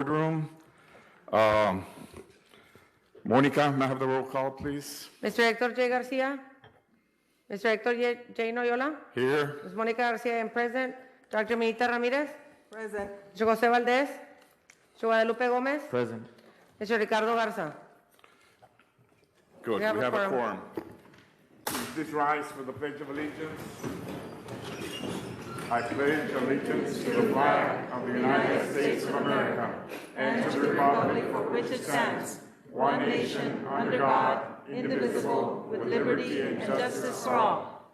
room. Monica, may I have the roll call, please? Mr. Hector J. Garcia. Mr. Hector J. Noyola. Here. Ms. Monica Garcia, and present. Dr. Minita Ramirez. Present. Mr. Jose Valdez. Mr. Guadalupe Gomez. Present. Mr. Ricardo Garza. Good. We have a quorum. Please rise for the Pledge of Allegiance. I pledge allegiance to the flag of the United States of America and to the republic for which it stands, one nation, under God, indivisible, with liberty and justice for all.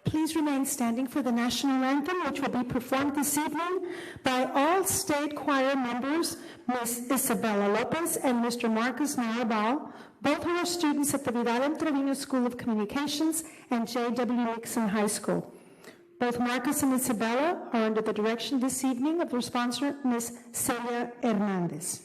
Please remain standing for the national anthem, which will be performed this evening by all state choir members, Ms. Isabella Lopez and Mr. Marcus Narabal, both who are students at the Vidal and Trevino School of Communications and J.W. Nixon High School. Both Marcus and Isabella are under the direction this evening of their sponsor, Ms. Celia Hernandez.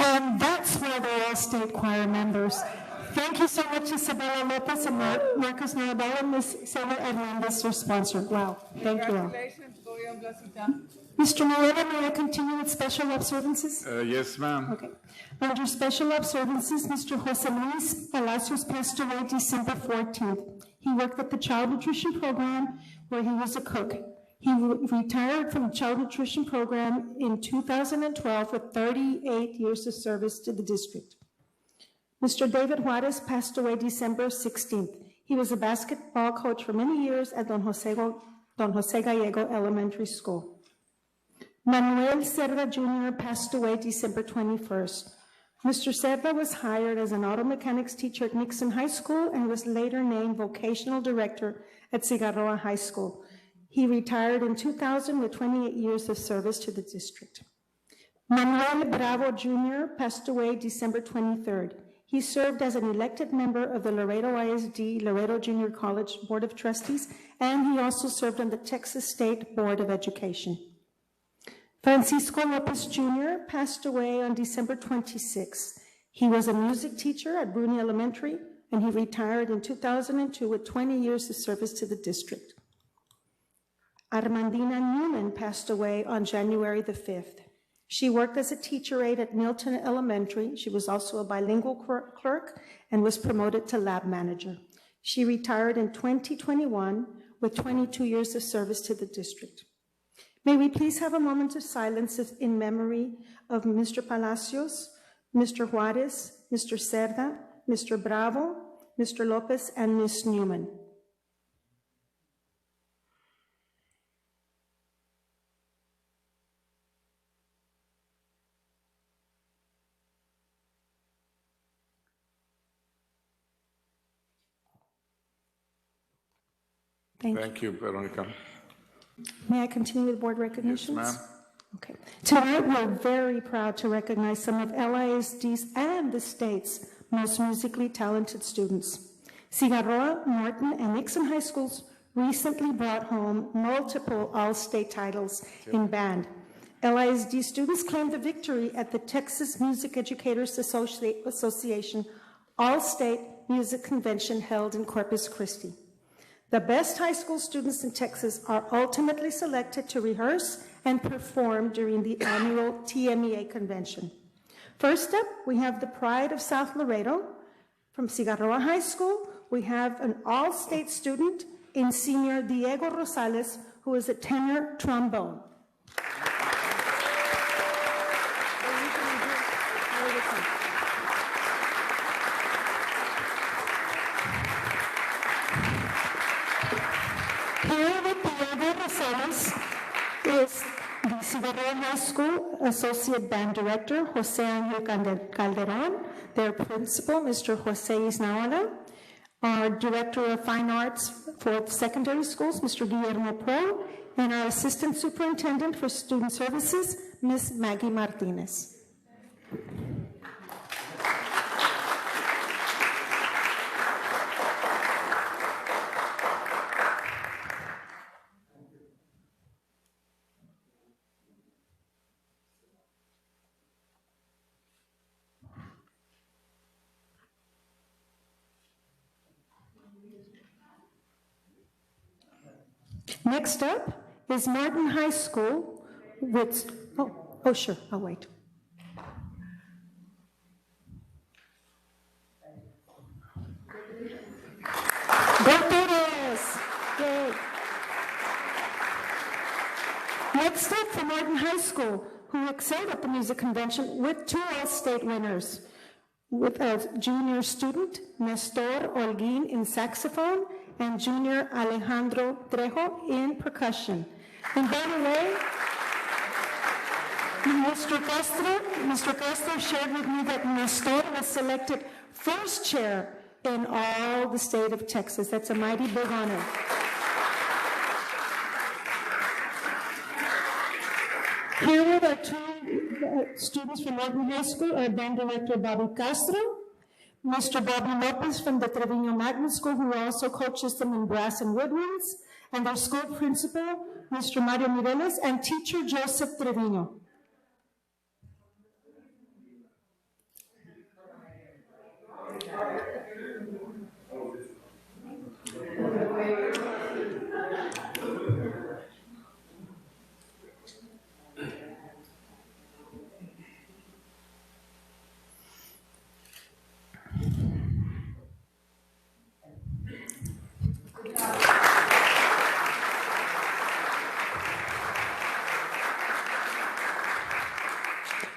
And that's why they're all state choir members. Thank you so much, Isabella Lopez and Marcus Narabal and Ms. Celia Hernandez, your sponsor. Wow, thank you all. Mr. Moreno, may I continue with special observances? Yes, ma'am. Okay. Under special observances, Mr. Jose Luis Palacios passed away December 14th. He worked at the Child Nutrition Program where he was a cook. He retired from the Child Nutrition Program in 2012 with 38 years of service to the district. Mr. David Juarez passed away December 16th. He was a basketball coach for many years at Don Jose Gallego Elementary School. Manuel Cerda Jr. passed away December 21st. Mr. Cerda was hired as an auto mechanics teacher at Nixon High School and was later named vocational director at Cigarroa High School. He retired in 2000 with 28 years of service to the district. Manuel Bravo Jr. passed away December 23rd. He served as an elected member of the Laredo ISD, Laredo Junior College Board of Trustees, and he also served on the Texas State Board of Education. Francisco Lopez Jr. passed away on December 26th. He was a music teacher at Bruni Elementary, and he retired in 2002 with 20 years of service to the district. Armandina Newman passed away on January the 5th. She worked as a teacher aide at Milton Elementary. She was also a bilingual clerk and was promoted to lab manager. She retired in 2021 with 22 years of service to the district. May we please have a moment of silence in memory of Mr. Palacios, Mr. Juarez, Mr. Cerda, Mr. Bravo, Mr. Lopez, and Ms. Newman. Thank you, Veronica. May I continue with board recognitions? Yes, ma'am. Okay. Tonight, we're very proud to recognize some of LISD's and the state's most musically talented students. Cigarroa, Morton, and Nixon High Schools recently brought home multiple all-state titles in band. LISD students claimed the victory at the Texas Music Educators Association All-State Music Convention held in Corpus Christi. The best high school students in Texas are ultimately selected to rehearse and perform during the annual TMEA convention. First up, we have the Pride of South Laredo. From Cigarroa High School, we have an all-state student in senior Diego Rosales, who is a tenor trombone. Here with Diego Rosales is the Cigarroa High School Associate Band Director, Jose Angel Calderon, their principal, Mr. Jose Isnaola, our Director of Fine Arts for Secondary Schools, Mr. Guillermo Pro, and our Assistant Superintendent for Student Services, Ms. Maggie Martinez. Next up is Martin High School with, oh sure, I'll wait. Go Toros! Yay! Next up for Martin High School, who excelled at the music convention with 2 all-state winners, with a junior student, Nestor Holguin in saxophone, and junior Alejandro Trejo in percussion. And by the way, Mr. Castro shared with me that Nestor was selected first chair in all the state of Texas. That's a mighty big honor. Here are the 2 students from Martin High School, our band director, Bobby Castro, Mr. Bobby Lopez from the Trevino Magnet School, who also coaches them in brass and woodwinds, and their school principal, Mr. Mario Mireles, and teacher Joseph Trevino.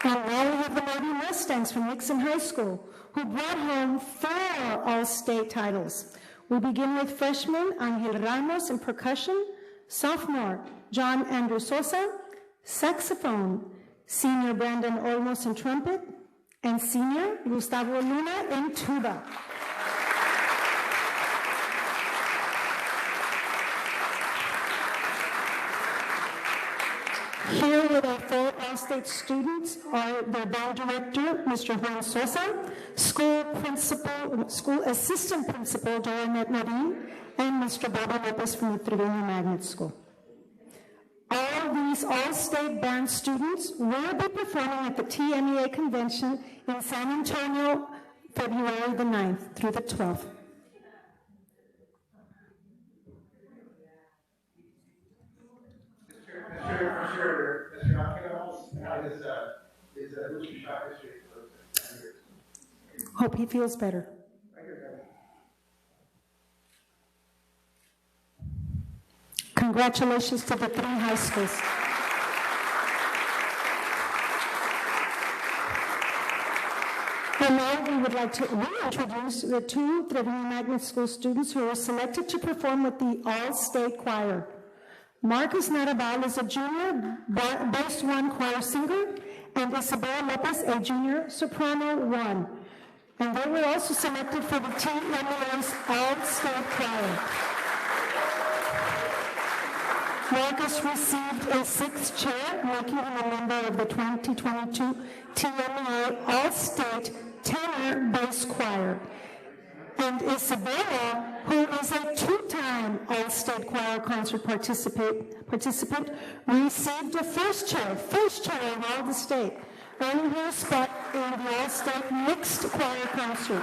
And now we have the Mighty Mustangs from Nixon High School, who brought home 4 all-state titles. We begin with freshman Angel Ramos in percussion, sophomore John Andrew Sosa, saxophone, senior Brandon Olmos in trumpet, and senior Gustavo Luna in tuba. Here with our 4 all-state students are the band director, Mr. Juan Sosa, school assistant principal, Dorinette Marin, and Mr. Bobby Lopez from the Trevino Magnet School. All these all-state band students will be performing at the TMEA convention in San Antonio, February the 9th through the 12th. Mr. Akino's now is Lucy Shaka Street. Hope he feels better. Congratulations to the 3 high schools. And now we would like to reintroduce the 2 Trevino Magnet School students who were selected to perform with the all-state choir. Marcus Narabal is a junior bass 1 choir singer, and Isabel Lopez, a junior soprano 1. And they were also selected for the TMEA's all-state choir. Marcus received a 6th chair, making him a member of the 2022 TMEA All-State Tenor Bass Choir. And Isabella, who is a 2-time All-State Choir Concert participant, received a first chair in all the state, earning her a spot in the All-State Mixed Choir Concert.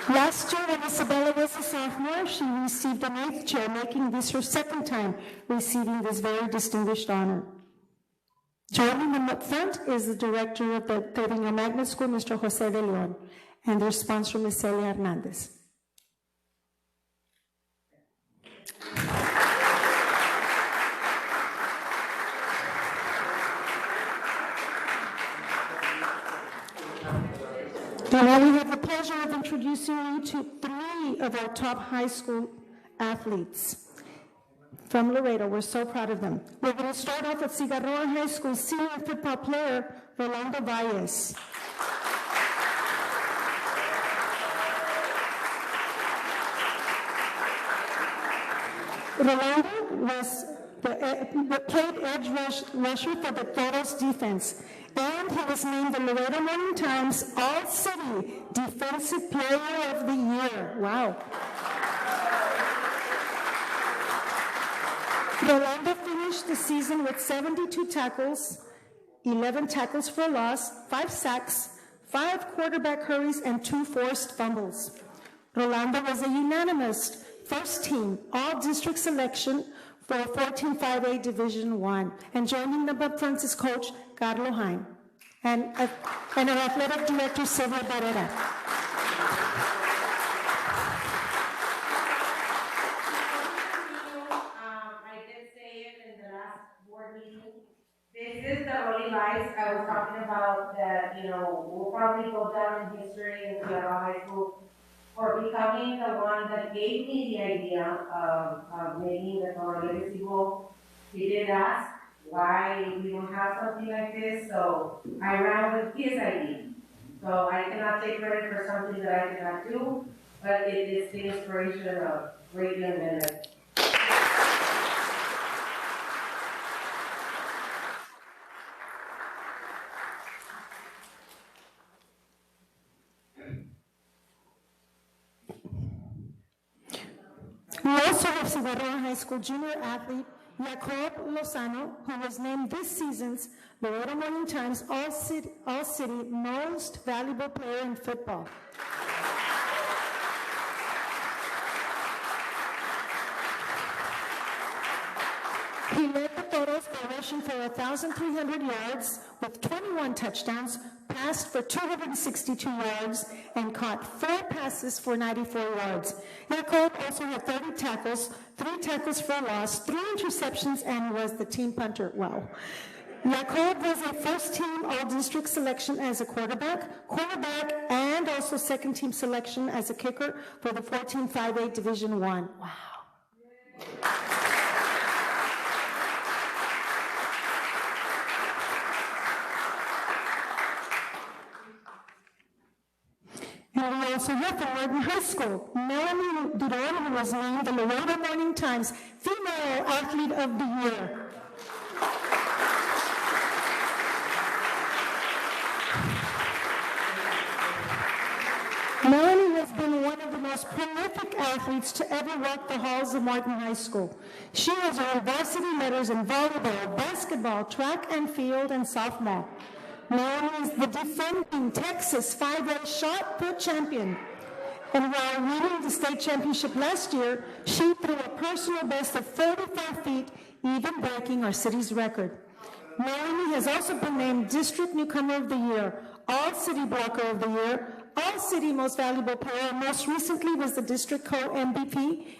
Last year, when Isabella was a sophomore, she received an 8th chair, making this her second time receiving this very distinguished honor. Joining them up front is the director of the Trevino Magnet School, Mr. Jose de Leon, and their sponsor, Ms. Celia Hernandez. And now we have the pleasure of introducing you to 3 of our top high school athletes from Laredo. We're so proud of them. We're going to start off with Cigarroa High School senior football player, Rolando Valles. Rolando played edge rusher for the Toros defense, and he was named the Laredo Morning Times All-City Defensive Player of the Year. Wow. Rolando finished the season with 72 tackles, 11 tackles for loss, 5 sacks, 5 quarterback hurries, and 2 forced fumbles. Rolando was a unanimous first-team all-district selection for 14-5A Division I. And joining them up front is Coach Carlo Haim and our athletic director, Silvia Barrera. I did say it in the last board meeting. This is the early lives I was talking about that, we'll probably go down in history in Cigarroa High School for becoming the one that gave me the idea of making the Toro Legacy Bowl. He did ask why we don't have something like this, so I ran with his idea. So I cannot take credit for something that I cannot do, but it is the inspiration of great young men. We also have Cigarroa High School junior athlete Jacob Lozano, who was named this season's Laredo Morning Times All-City Most Valuable Player in Football. He led the Toros by rushing for 1,300 yards with 21 touchdowns, passed for 262 yards, and caught 4 passes for 94 yards. Jacob also had 30 tackles, 3 tackles for loss, 3 interceptions, and was the team punter. Wow. Jacob was a first-team all-district selection as a quarterback, and also second-team selection as a kicker for the 14-5A Division I. Wow. And we also have from Laredo High School, Melanie Duran, who was named the Laredo Morning Times Female Athlete of the Year. Melanie has been one of the most prolific athletes to ever walk the halls of Martin High School. She has earned varsity letters in volleyball, basketball, track and field, and softball. Melanie is the defending Texas 5A shot put champion. And while winning the state championship last year, she threw a personal best of 45 feet, even breaking our city's record. Melanie has also been named District Newcomer of the Year, All-City Blocker of the Year, All-City Most Valuable Player, and most recently was the District Co-MVP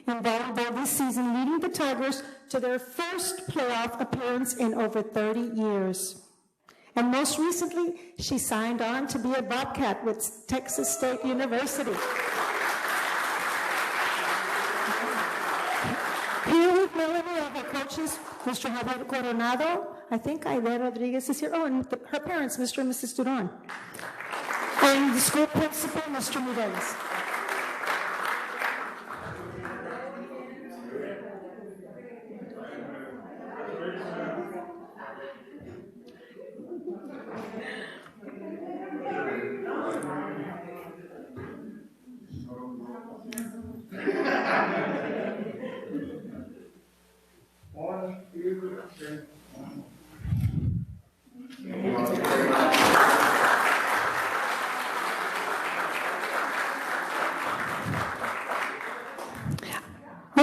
in volleyball this season, leading the Tigers to their first playoff appearance in over 30 years. And most recently, she signed on to be a Bobcat with Texas State University. Here with Melanie are her coaches, Mr. Javier Coronado, I think Aida Rodriguez is here, and her parents, Mr. and Mrs. Duran, and the school principal, Mr. Mireles.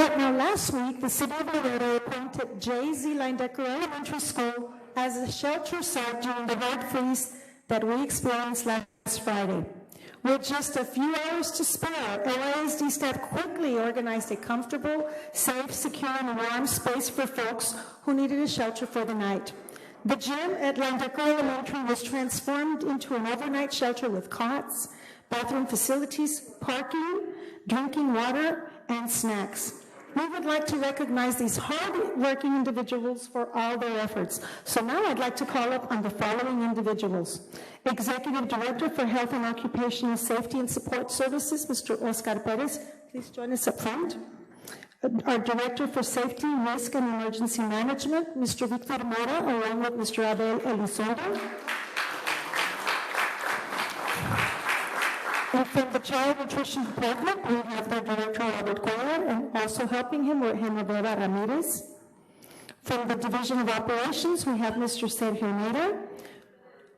Now, last week, the city of Laredo appointed J.Z. Linedecker Elementary School as a shelter site during the hard freeze that we experienced last Friday. With just a few hours to spare, LISD staff quickly organized a comfortable, safe, secure, and warm space for folks who needed a shelter for the night. The gym at Linedecker Elementary was transformed into an overnight shelter with cots, bathroom facilities, parking, drinking water, and snacks. We would like to recognize these hard-working individuals for all their efforts. So now I'd like to call up on the following individuals. Executive Director for Health and Occupational Safety and Support Services, Mr. Oscar Perez. Please join us up front. Our Director for Safety, Risk, and Emergency Management, Mr. Victor Mora, along with Mr. Abel Elizondo. And from the Child Nutrition Department, we have their Director, Robert Cuellar, and also helping him with Genoveva Ramirez. From the Division of Operations, we have Mr. Sergio Mera.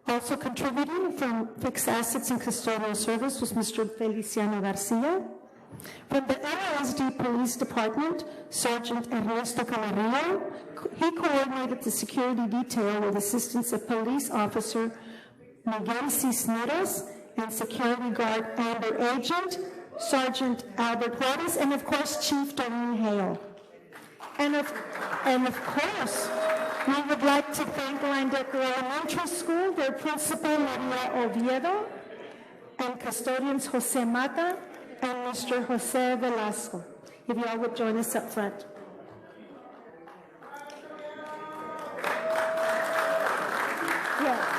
Also contributing from Fixed Assets and Custodial Service was Mr. Feliciano Garcia. From the LISD Police Department, Sergeant Ernesto Camarillo. He coordinated the security detail with assistance of Police Officer Miguel Cisneros and Security Guard Amber Agent, Sergeant Albert Juarez, and of course, Chief Doreen Hale. And of course, we would like to thank Linedecker Elementary School, their principal, Maria Oviedo, and custodians Jose Mata and Mr. Jose Velasco. If y'all would join us up front. Yeah.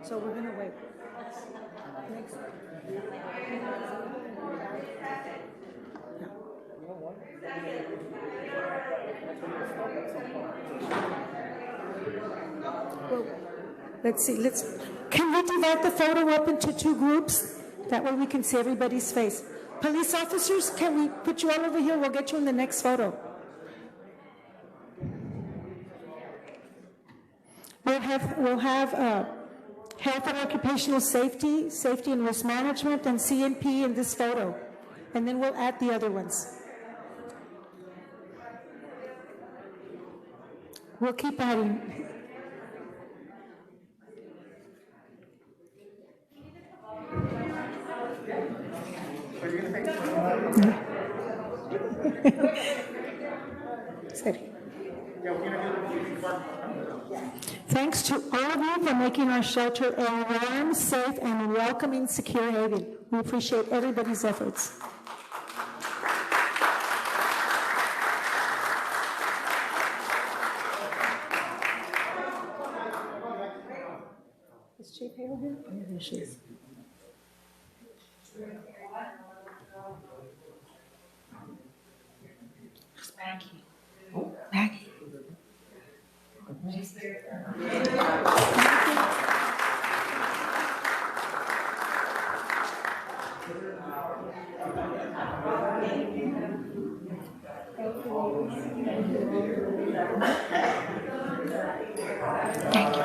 So we're going to wait. Next. Well, let's see. Can we divide the photo up into two groups? That way we can see everybody's face. Police officers, can we put you all over here? We'll get you in the next photo. We'll have Health and Occupational Safety, Safety and Risk Management, and CNP in this photo. And then we'll add the other ones. We'll keep adding. Thanks to all of you for making our shelter a warm, safe, and welcoming, secure haven. We appreciate everybody's efforts. Is Chief Hale here? Yeah, there she is. Maggie. Oh, Maggie. Thank you.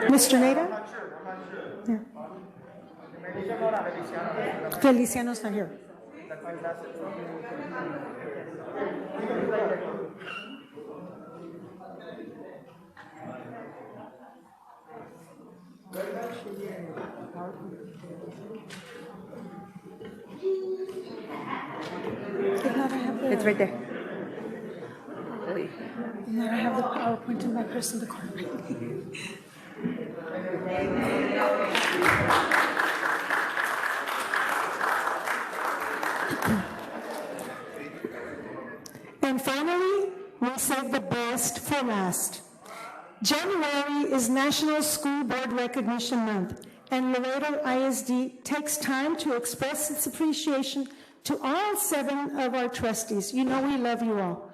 Mr. Neda? Yeah. Feliciano's not here. It's right there. And then I have the PowerPoint in my purse in the corner. And finally, we save the best for last. January is National School Board Recognition Month, and Laredo ISD takes time to express its appreciation to all 7 of our trustees. You know we love you all.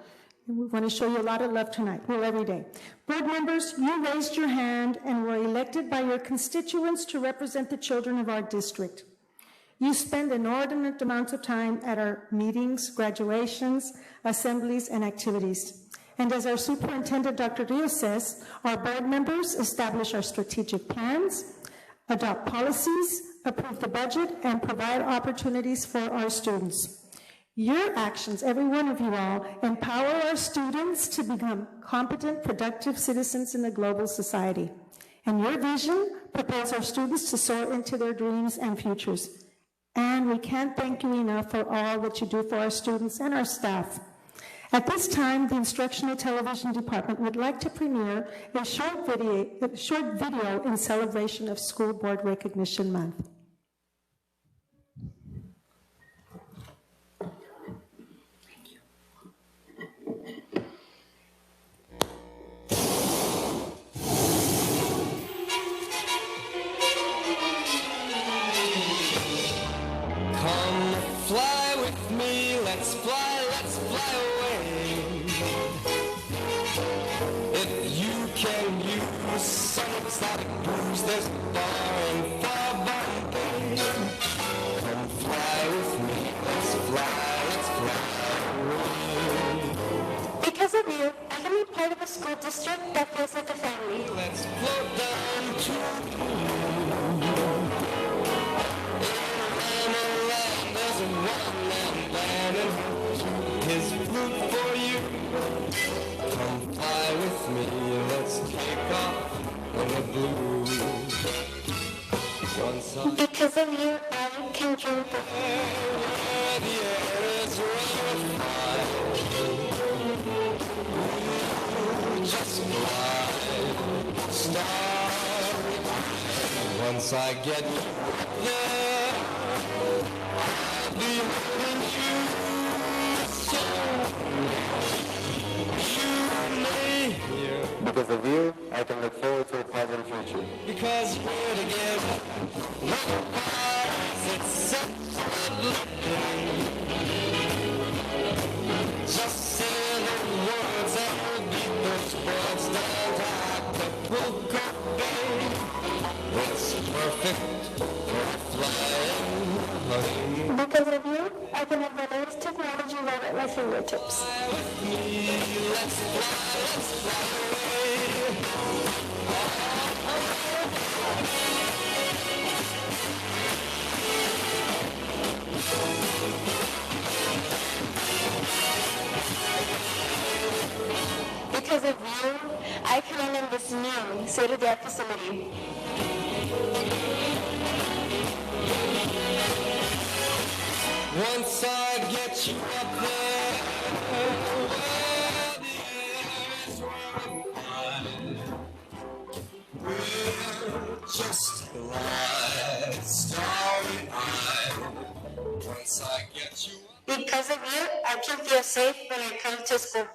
And we want to show you a lot of love tonight, well, every day. Board members, you raised your hand and were elected by your constituents to represent the children of our district. You spend inordinate amounts of time at our meetings, graduations, assemblies, and activities. And as our superintendent, Dr. Rios, says, our board members establish our strategic plans, adopt policies, approve the budget, and provide opportunities for our students. Your actions, every one of you all, empower our students to become competent, productive citizens in a global society. And your vision propels our students to soar into their dreams and futures. And we can't thank you enough for all that you do for our students and our staff. At this time, the Instructional Television Department would like to premiere a short video in celebration of School Board Recognition Month. Come fly with me, let's fly away. If you can use some exotic booze, there's a bar in far Bombay. Come fly with me, let's fly away. Because of you, I can be part of a school district that feels like a family. Let's float down to the moon. There's a one-man band and his flute for you. Come fly with me, let's take off in the blue. Once I Because of you, I can drink the where the air is rarefied, just glide, starry. Once I get there, I'll be holding you so you may hear. Because of you, I can look forward to a pleasant future. Because we're together, otherwise it's such a blessing. Just say the words and we'll beat those words down to Acapulco Bay. It's perfect for flying honey. Because of you, I can have the latest technology right at my fingertips. Fly with me, let's fly away. Because of you, I can live in this new state-of-the-art facility. Once I get you up there, where the air is rarefied, we'll just glide starry-eyed. Once I get you up, Because of you, I can feel safe when I come to school.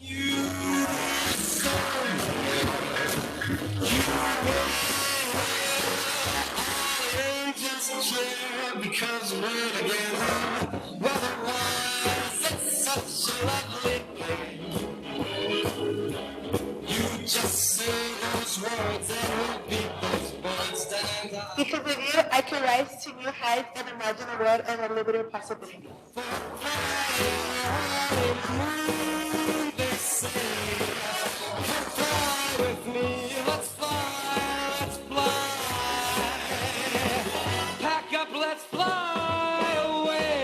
you are somewhere. You will just share because we're together. Otherwise, it's such a lovely thing. You just say those words and we'll beat those words down. Because of you, I can rise to new heights and imagine a world of unlimited possibility. Fly with me, let's fly, let's fly. Pack up, let's fly away.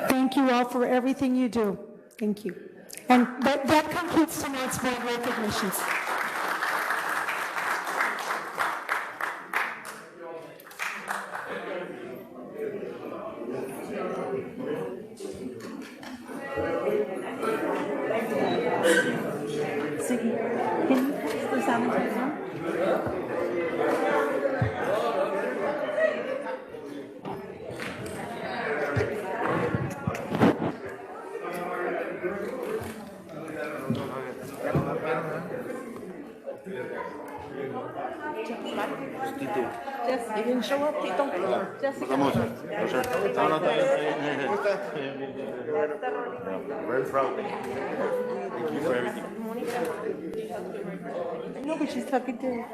Thank you all for everything you do. Thank you. And that concludes tonight's board recognitions. You didn't show up, Tito. Jessica. Very proud. Thank you for everything. No, but she's talking to.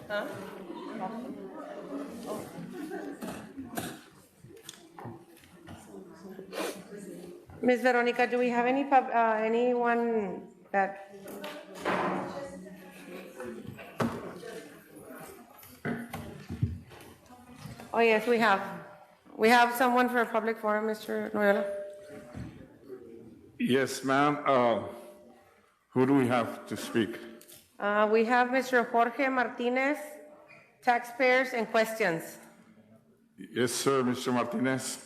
Huh? Ms. Veronica, do we have anyone that? Oh, yes, we have. We have someone for a public forum, Mr. Noyola. Yes, ma'am. Who do we have to speak? We have Mr. Jorge Martinez, taxpayers and questions. Yes, sir, Mr. Martinez.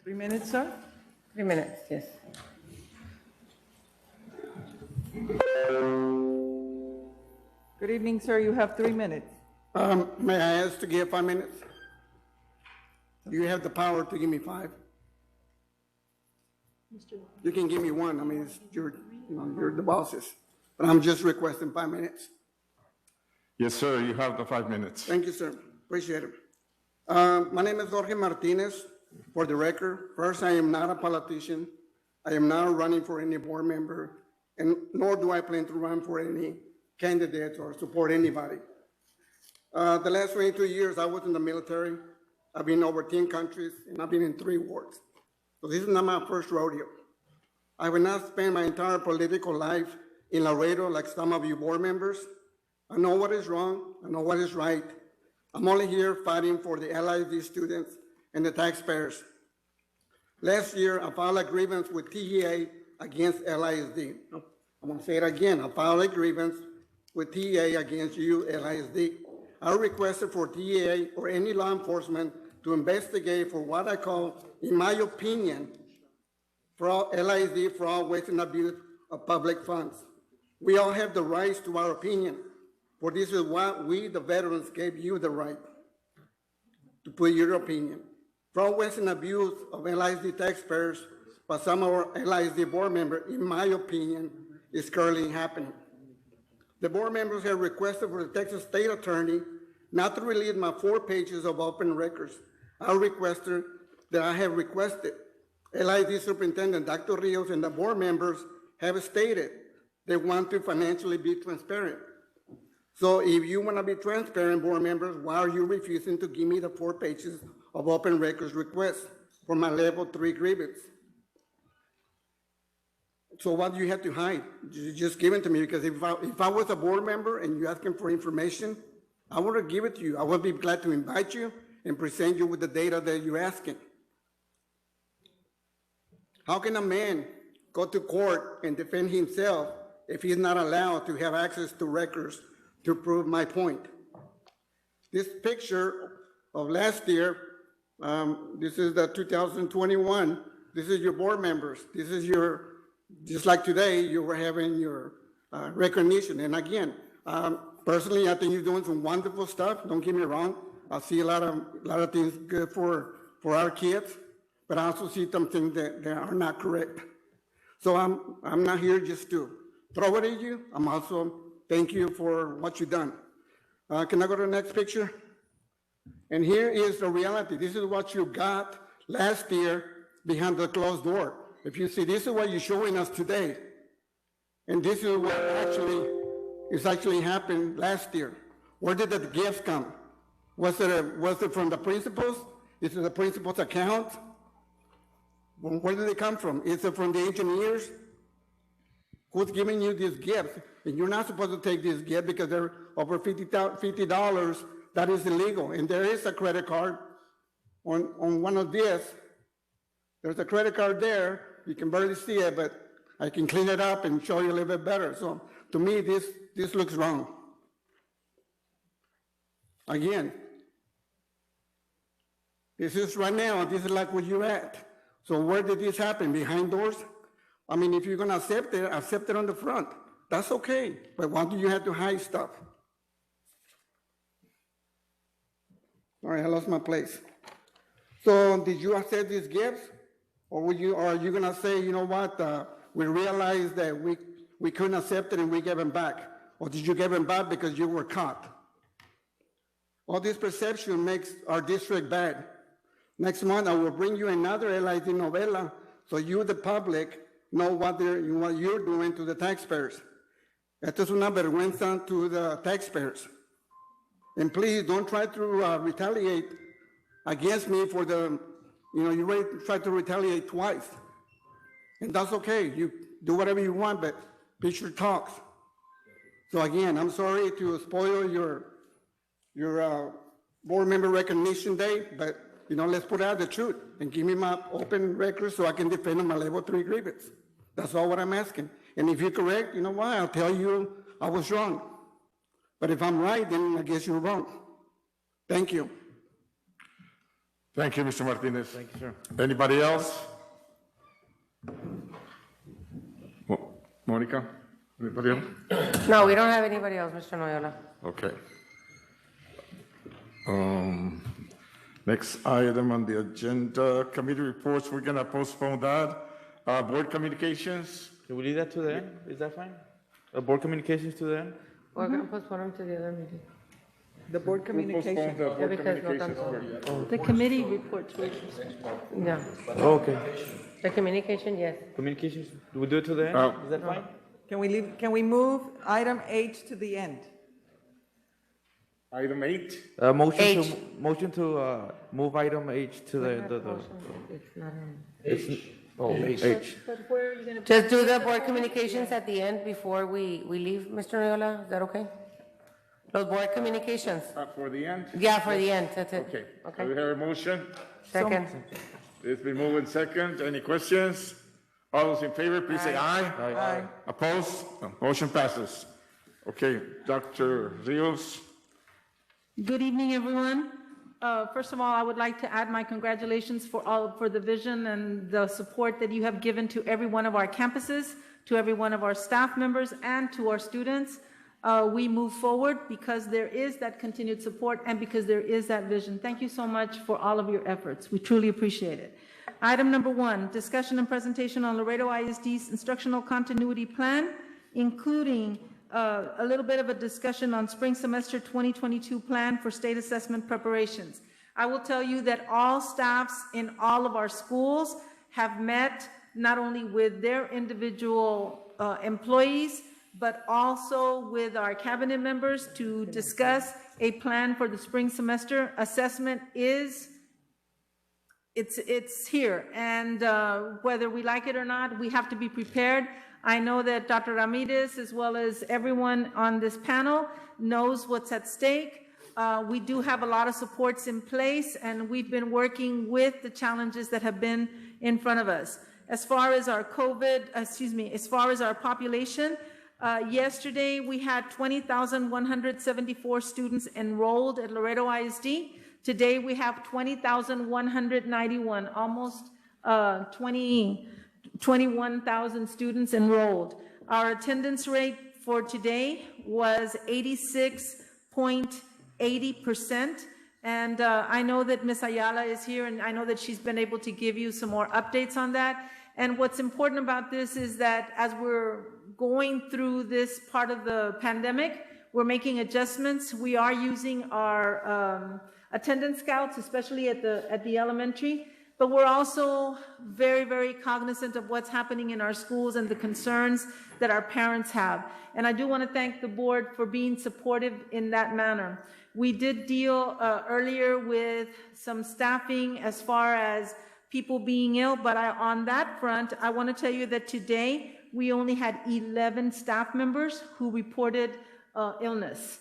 3 minutes, sir? 3 minutes, yes. Good evening, sir. You have 3 minutes. May I ask to give 5 minutes? You have the power to give me 5. You can give me 1. I mean, you're the bosses. But I'm just requesting 5 minutes. Yes, sir, you have the 5 minutes. Thank you, sir. Appreciate it. My name is Jorge Martinez. For the record, first, I am not a politician. I am not running for any board member, and nor do I plan to run for any candidates or support anybody. The last 22 years, I was in the military. I've been over 10 countries, and I've been in 3 wars. So this is not my first rodeo. I will not spend my entire political life in Laredo like some of you board members. I know what is wrong. I know what is right. I'm only here fighting for the LISD students and the taxpayers. Last year, I filed a grievance with TEA against LISD. I'm gonna say it again. I filed a grievance with TEA against you, LISD. I requested for TEA or any law enforcement to investigate for what I call, in my opinion, fraud, LISD fraud, waste, and abuse of public funds. We all have the rights to our opinion, for this is what we, the veterans, gave you the right to put your opinion. Fraud, waste, and abuse of LISD taxpayers by some of our LISD board members, in my opinion, is currently happening. The board members have requested for the Texas State Attorney not to release my 4 pages of open records. I requested that I have requested. LISD Superintendent Dr. Rios and the board members have stated they want to financially be transparent. So if you want to be transparent, board members, why are you refusing to give me the 4 pages of open records request for my level 3 grievance? So what do you have to hide? You just give it to me, because if I was a board member and you're asking for information, I would have given it to you. I would be glad to invite you and present you with the data that you're asking. How can a man go to court and defend himself if he's not allowed to have access to records to prove my point? This picture of last year, this is the 2021, this is your board members. This is your, just like today, you were having your recognition. And again, personally, I think you're doing some wonderful stuff. Don't get me wrong. I see a lot of things good for our kids, but I also see some things that are not correct. So I'm not here just to throw it at you. I'm also thank you for what you've done. Can I go to the next picture? And here is the reality. This is what you got last year behind the closed door. If you see, this is what you're showing us today. And this is what actually happened last year. Where did the gifts come? Was it from the principals? Is it the principal's account? Where did they come from? Is it from the engineers? Who's giving you these gifts? And you're not supposed to take these gifts because they're over $50. That is illegal. And there is a credit card on one of these. There's a credit card there. You can barely see it, but I can clean it up and show you a little bit better. So to me, this looks wrong. Again, this is right now. This is like where you're at. So where did this happen? Behind doors? I mean, if you're going to accept it on the front. That's okay, but why do you have to hide stuff? All right, I lost my place. So did you accept these gifts? Or are you gonna say, you know what, we realized that we couldn't accept it and we gave them back? Or did you give them back because you were caught? All this perception makes our district bad. Next month, I will bring you another LID novella so you, the public, know what you're doing to the taxpayers. Esto es una vergüenza to the taxpayers. And please don't try to retaliate against me for you try to retaliate twice. And that's okay. You do whatever you want, but picture talks. So again, I'm sorry to spoil your board member recognition day, but let's put out the truth and give me my open record so I can defend my level 3 grievance. That's all what I'm asking. And if you're correct, you know what? I'll tell you I was wrong. But if I'm right, then I guess you're wrong. Thank you. Thank you, Mr. Martinez. Thank you, sir. Anybody else? Monica? Anybody else? No, we don't have anybody else, Mr. Noyola. Okay. Next item on the agenda, committee reports, we're gonna postpone that. Board communications, Can we leave that to the end? Is that fine? Board communications to the end? We're going to postpone them to the other meeting. The board we'll postpone communication. the board because no communications. tanto. The committee reports. Yeah. Oh, okay. The communication, yes. Communications, do we do it to the end? Oh. Is that fine? Can we move item H to the end? Item 8, Motion to move item H to the It's not on. H. Just do the board communications at the end before we leave, Mr. Noyola. Is that okay? Those board communications. for the end? Yeah, for the end, that's it. Okay. Okay. Do we have a motion? Second. It's been moved in second. Any questions? All those in favor, please say aye. Aye. Opposed? No. Motion passes. Okay, Dr. Rios. Good evening, everyone. First of all, I would like to add my congratulations for the vision and the support that you have given to every one of our campuses, to every one of our staff members, and to our students. We move forward because there is that continued support and because there is that vision. Thank you so much for all of your efforts. We truly appreciate it. Item number 1, discussion and presentation on Laredo ISD's instructional continuity plan, including a little bit of a discussion on spring semester 2022 plan for state assessment preparations. I will tell you that all staffs in all of our schools have met not only with their individual employees, but also with our cabinet members to discuss a plan for the spring semester. Assessment it's here, and whether we like it or not, we have to be prepared. I know that Dr. Ramirez, as well as everyone on this panel, knows what's at stake. We do have a lot of supports in place, and we've been working with the challenges that have been in front of us. As far as our as far as our population, yesterday we had 20,174 students enrolled at Laredo ISD. Today we have 20,191, almost 21,000 students enrolled. Our attendance rate for today was 86.80%. And I know that Ms. Ayala is here, and I know that she's been able to give you some more updates on that. And what's important about this is that as we're going through this part of the pandemic, we're making adjustments. We are using our attendance scouts, especially at the elementary, but we're also very, very cognizant of what's happening in our schools and the concerns that our parents have. And I do want to thank the board for being supportive in that manner. We did deal earlier with some staffing as far as people being ill, but on that front, I want to tell you that today we only had 11 staff members who reported illness.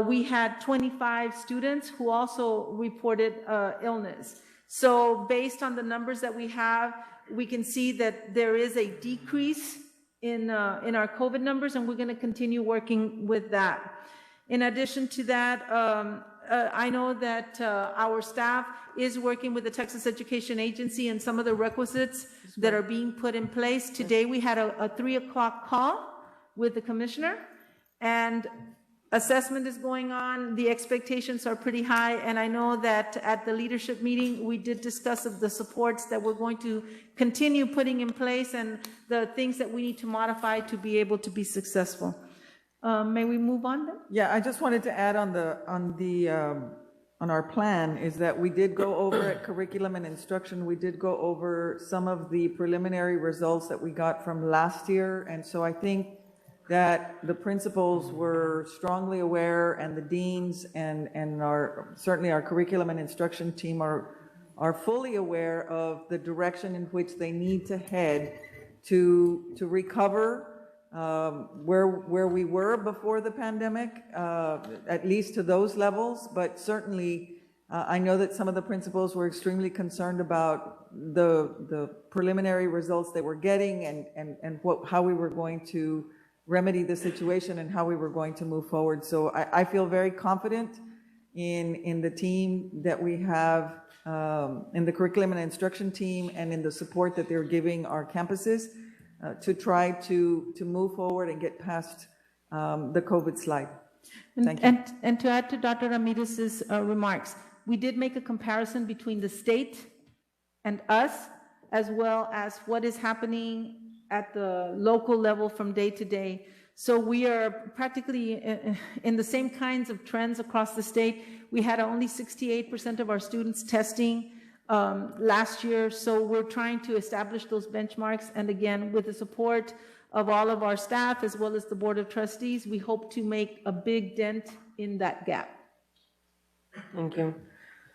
We had 25 students who also reported illness. So based on the numbers that we have, we can see that there is a decrease in our COVID numbers, and we're going to continue working with that. In addition to that, I know that our staff is working with the Texas Education Agency and some of the requisites that are being put in place. Today we had a 3 o'clock call with the commissioner, and assessment is going on. The expectations are pretty high, and I know that at the leadership meeting, we did discuss of the supports that we're going to continue putting in place and the things that we need to modify to be able to be successful. May we move on then? Yeah, I just wanted to add on our plan is that we did go over at curriculum and instruction, we did go over some of the preliminary results that we got from last year. And so I think that the principals were strongly aware, and the deans and certainly our curriculum and instruction team are fully aware of the direction in which they need to head to recover where we were before the pandemic, at least to those levels. But certainly, I know that some of the principals were extremely concerned about the preliminary results they were getting and how we were going to remedy the situation and how we were going to move forward. So I feel very confident in the team that we have, in the curriculum and instruction team, and in the support that they're giving our campuses to try to move forward and get past the COVID slide. Thank you. And to add to Dr. Ramirez's remarks, we did make a comparison between the state and us, as well as what is happening at the local level from day to day. So we are practically in the same kinds of trends across the state. We had only 68% of our students testing last year, so we're trying to establish those benchmarks. And again, with the support of all of our staff, as well as the Board of Trustees, we hope to make a big dent in that gap. Thank you.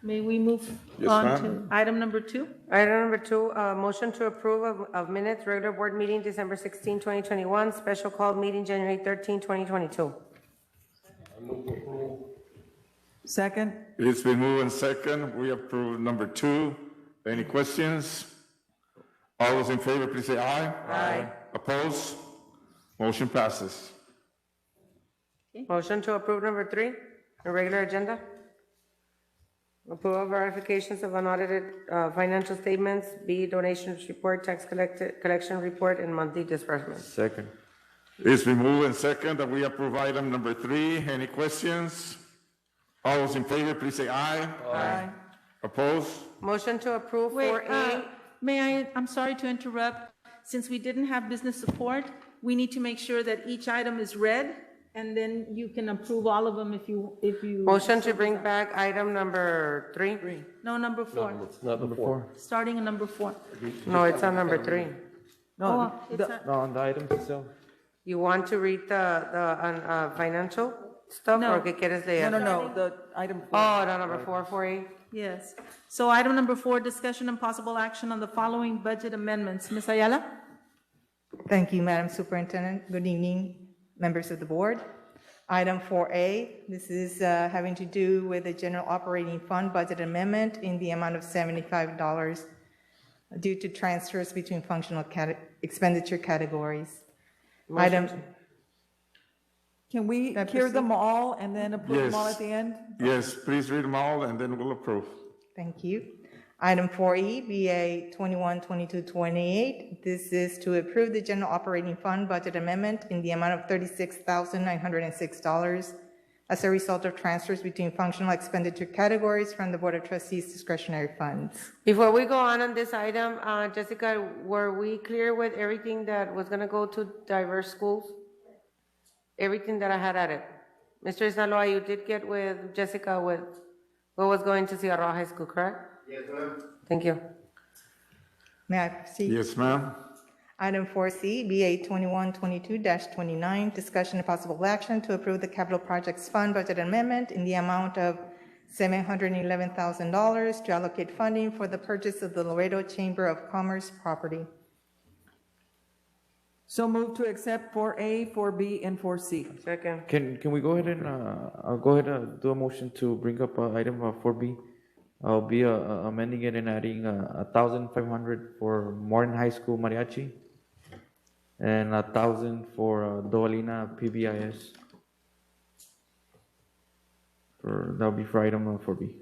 May we move Yes, on ma'am. to item number 2? Item number 2, motion to approve of minutes, regular board meeting, December 16, 2021, special call meeting, January 13, 2022. Second? It's been moved and second. We approve number 2. Any questions? All those in favor, please say aye. Aye. Opposed? Motion passes. Motion to approve number 3, the regular agenda. Approval verifications of unaudited financial statements, B, donations report, tax collection report, and monthly disbursements. Second. It's been moved and second that we approve item number 3. Any questions? All those in favor, please say aye. Aye. Opposed? Motion to approve Wait, 4A. I'm sorry to interrupt. Since we didn't have business support, we need to make sure that each item is read, and then you can approve all of them if you. Motion to bring back item number 3. No, number 4. Not number 4. Starting at number 4. No, it's on number 3. No, It's the- No, on the items itself. You want to read the financial stuff, No. or qué quieres leer? no, the item 4. Oh, no, number 4, 4A. Yes. So item number 4, discussion and possible action on the following budget amendments. Ms. Ayala? Thank you, Madam Superintendent. Good evening, members of the board. Item 4A, this is having to do with the general operating fund budget amendment in the amount of $75 due to transfers between functional expenditure categories. Item, Can we hear them all and then approve them all at the end? Yes, please read them all and then we'll approve. thank you. Item 4E, BA 212228. This is to approve the general operating fund budget amendment in the amount of $36,906 as a result of transfers between functional expenditure categories from the Board of Trustees discretionary funds. Before we go on this item, Jessica, were we clear with everything that was going to go to diverse schools? Everything that I had added? Mr. Sinaloa, you did get with Jessica with what was going to Sierra High School, correct? Yes, ma'am. Thank you. May I proceed? Yes, ma'am. Item 4C, BA 2122-29, discussion and possible action to approve the capital projects fund budget amendment in the amount of $711,000 to allocate funding for the purchase of the Laredo Chamber of Commerce property. So move to accept 4A, 4B, and 4C. Second. Can we go ahead and, I'll go ahead and do a motion to bring up item 4B. I'll be amending it and adding 1,500 for Morton High School Mariachi and 1,000 for Dovalina PBIS. That'll be for item 4B.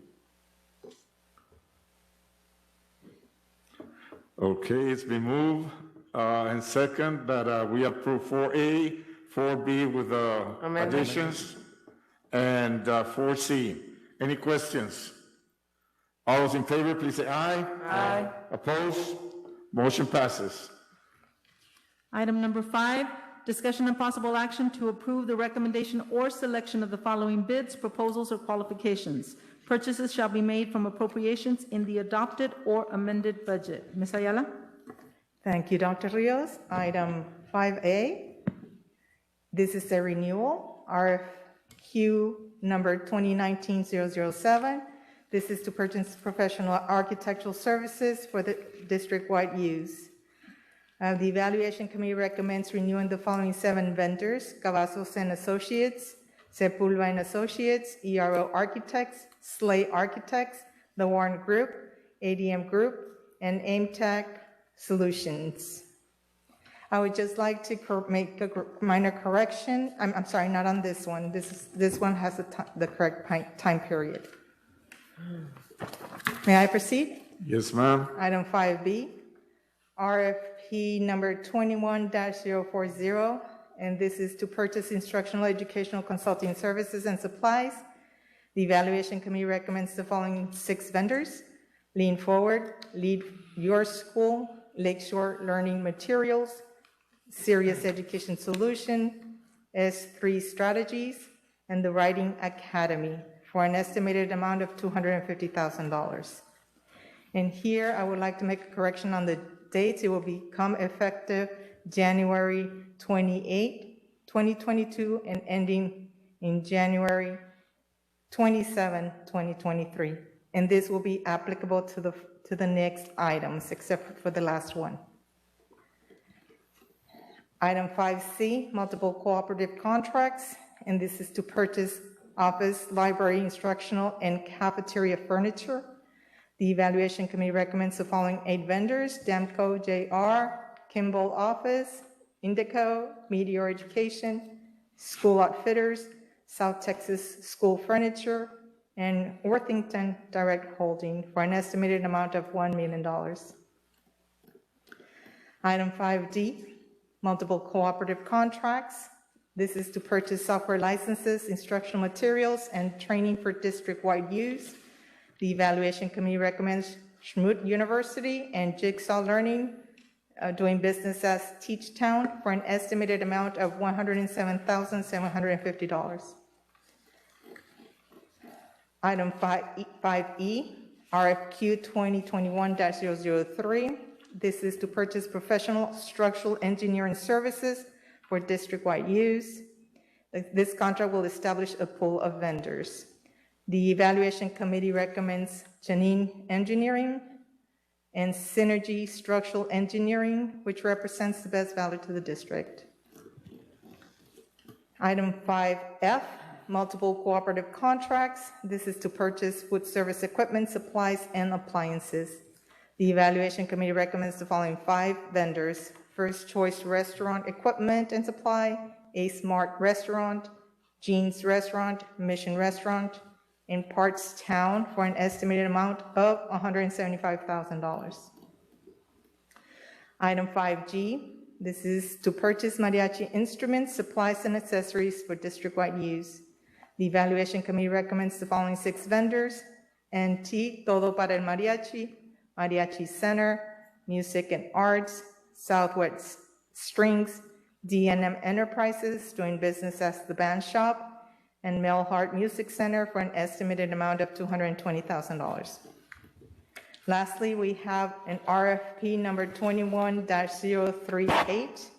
Okay, it's been moved and second that we approve 4A, 4B with the Amendment. additions, and 4C. Any questions? All those in favor, please say aye. Aye. Opposed? Motion passes. Item number 5, discussion and possible action to approve the recommendation or selection of the following bids, proposals, or qualifications. Purchases shall be made from appropriations in the adopted or amended budget. Ms. Ayala? Thank you, Dr. Rios. Item 5A, this is a renewal, RFQ number 2019-007. This is to purchase professional architectural services for the district-wide use. The Evaluation Committee recommends renewing the following 7 vendors: Cavazos and Associates, Sepulva and Associates, ERO Architects, Slay Architects, The Warren Group, ADM Group, and AIMTech Solutions. I would just like to make a minor correction. I'm sorry, not on this one. This one has the correct time period. May I proceed? Yes, ma'am. Item 5B, RFP number 21-040, and this is to purchase instructional educational consulting services and supplies. The Evaluation Committee recommends the following 6 vendors: Lean Forward, Lead Your School, Lakeshore Learning Materials, Serious Education Solution, S3 Strategies, and the Writing Academy, for an estimated amount of $250,000. And here, I would like to make a correction on the dates. It will become effective January 28, 2022, and ending in January 27, 2023. And this will be applicable to the next items, except for the last one. Item 5C, multiple cooperative contracts, and this is to purchase office, library, instructional, and cafeteria furniture. The Evaluation Committee recommends the following 8 vendors: Damco JR, Kimball Office, Indico, Meteor Education, School Outfitters, South Texas School Furniture, and Worthington Direct Holding, for an estimated amount of $1 million. Item 5D, multiple cooperative contracts. This is to purchase software licenses, instructional materials, and training for district-wide use. The Evaluation Committee recommends Schmoot University and Jigsaw Learning, doing business as Teachtown, for an estimated amount of $107,750. Item 5E, RFQ 2021-003. This is to purchase professional structural engineering services for district-wide use. This contract will establish a pool of vendors. The Evaluation Committee recommends Janine Engineering and Synergy Structural Engineering, which represents the best value to the district. Item 5F, multiple cooperative contracts. This is to purchase food service equipment, supplies, and appliances. The Evaluation Committee recommends the following 5 vendors: First Choice Restaurant Equipment and Supply, A Smart Restaurant, Jean's Restaurant, Mission Restaurant, and Parts Town, for an estimated amount of $175,000. Item 5G, this is to purchase mariachi instruments, supplies, and accessories for district-wide use. The Evaluation Committee recommends the following 6 vendors: NT, Todo para el Mariachi, Mariachi Center, Music and Arts, Southwest Strings, D&M Enterprises, doing business as the Band Shop, and Melhart Music Center, for an estimated amount of $220,000. Lastly, we have an RFP number 21-038.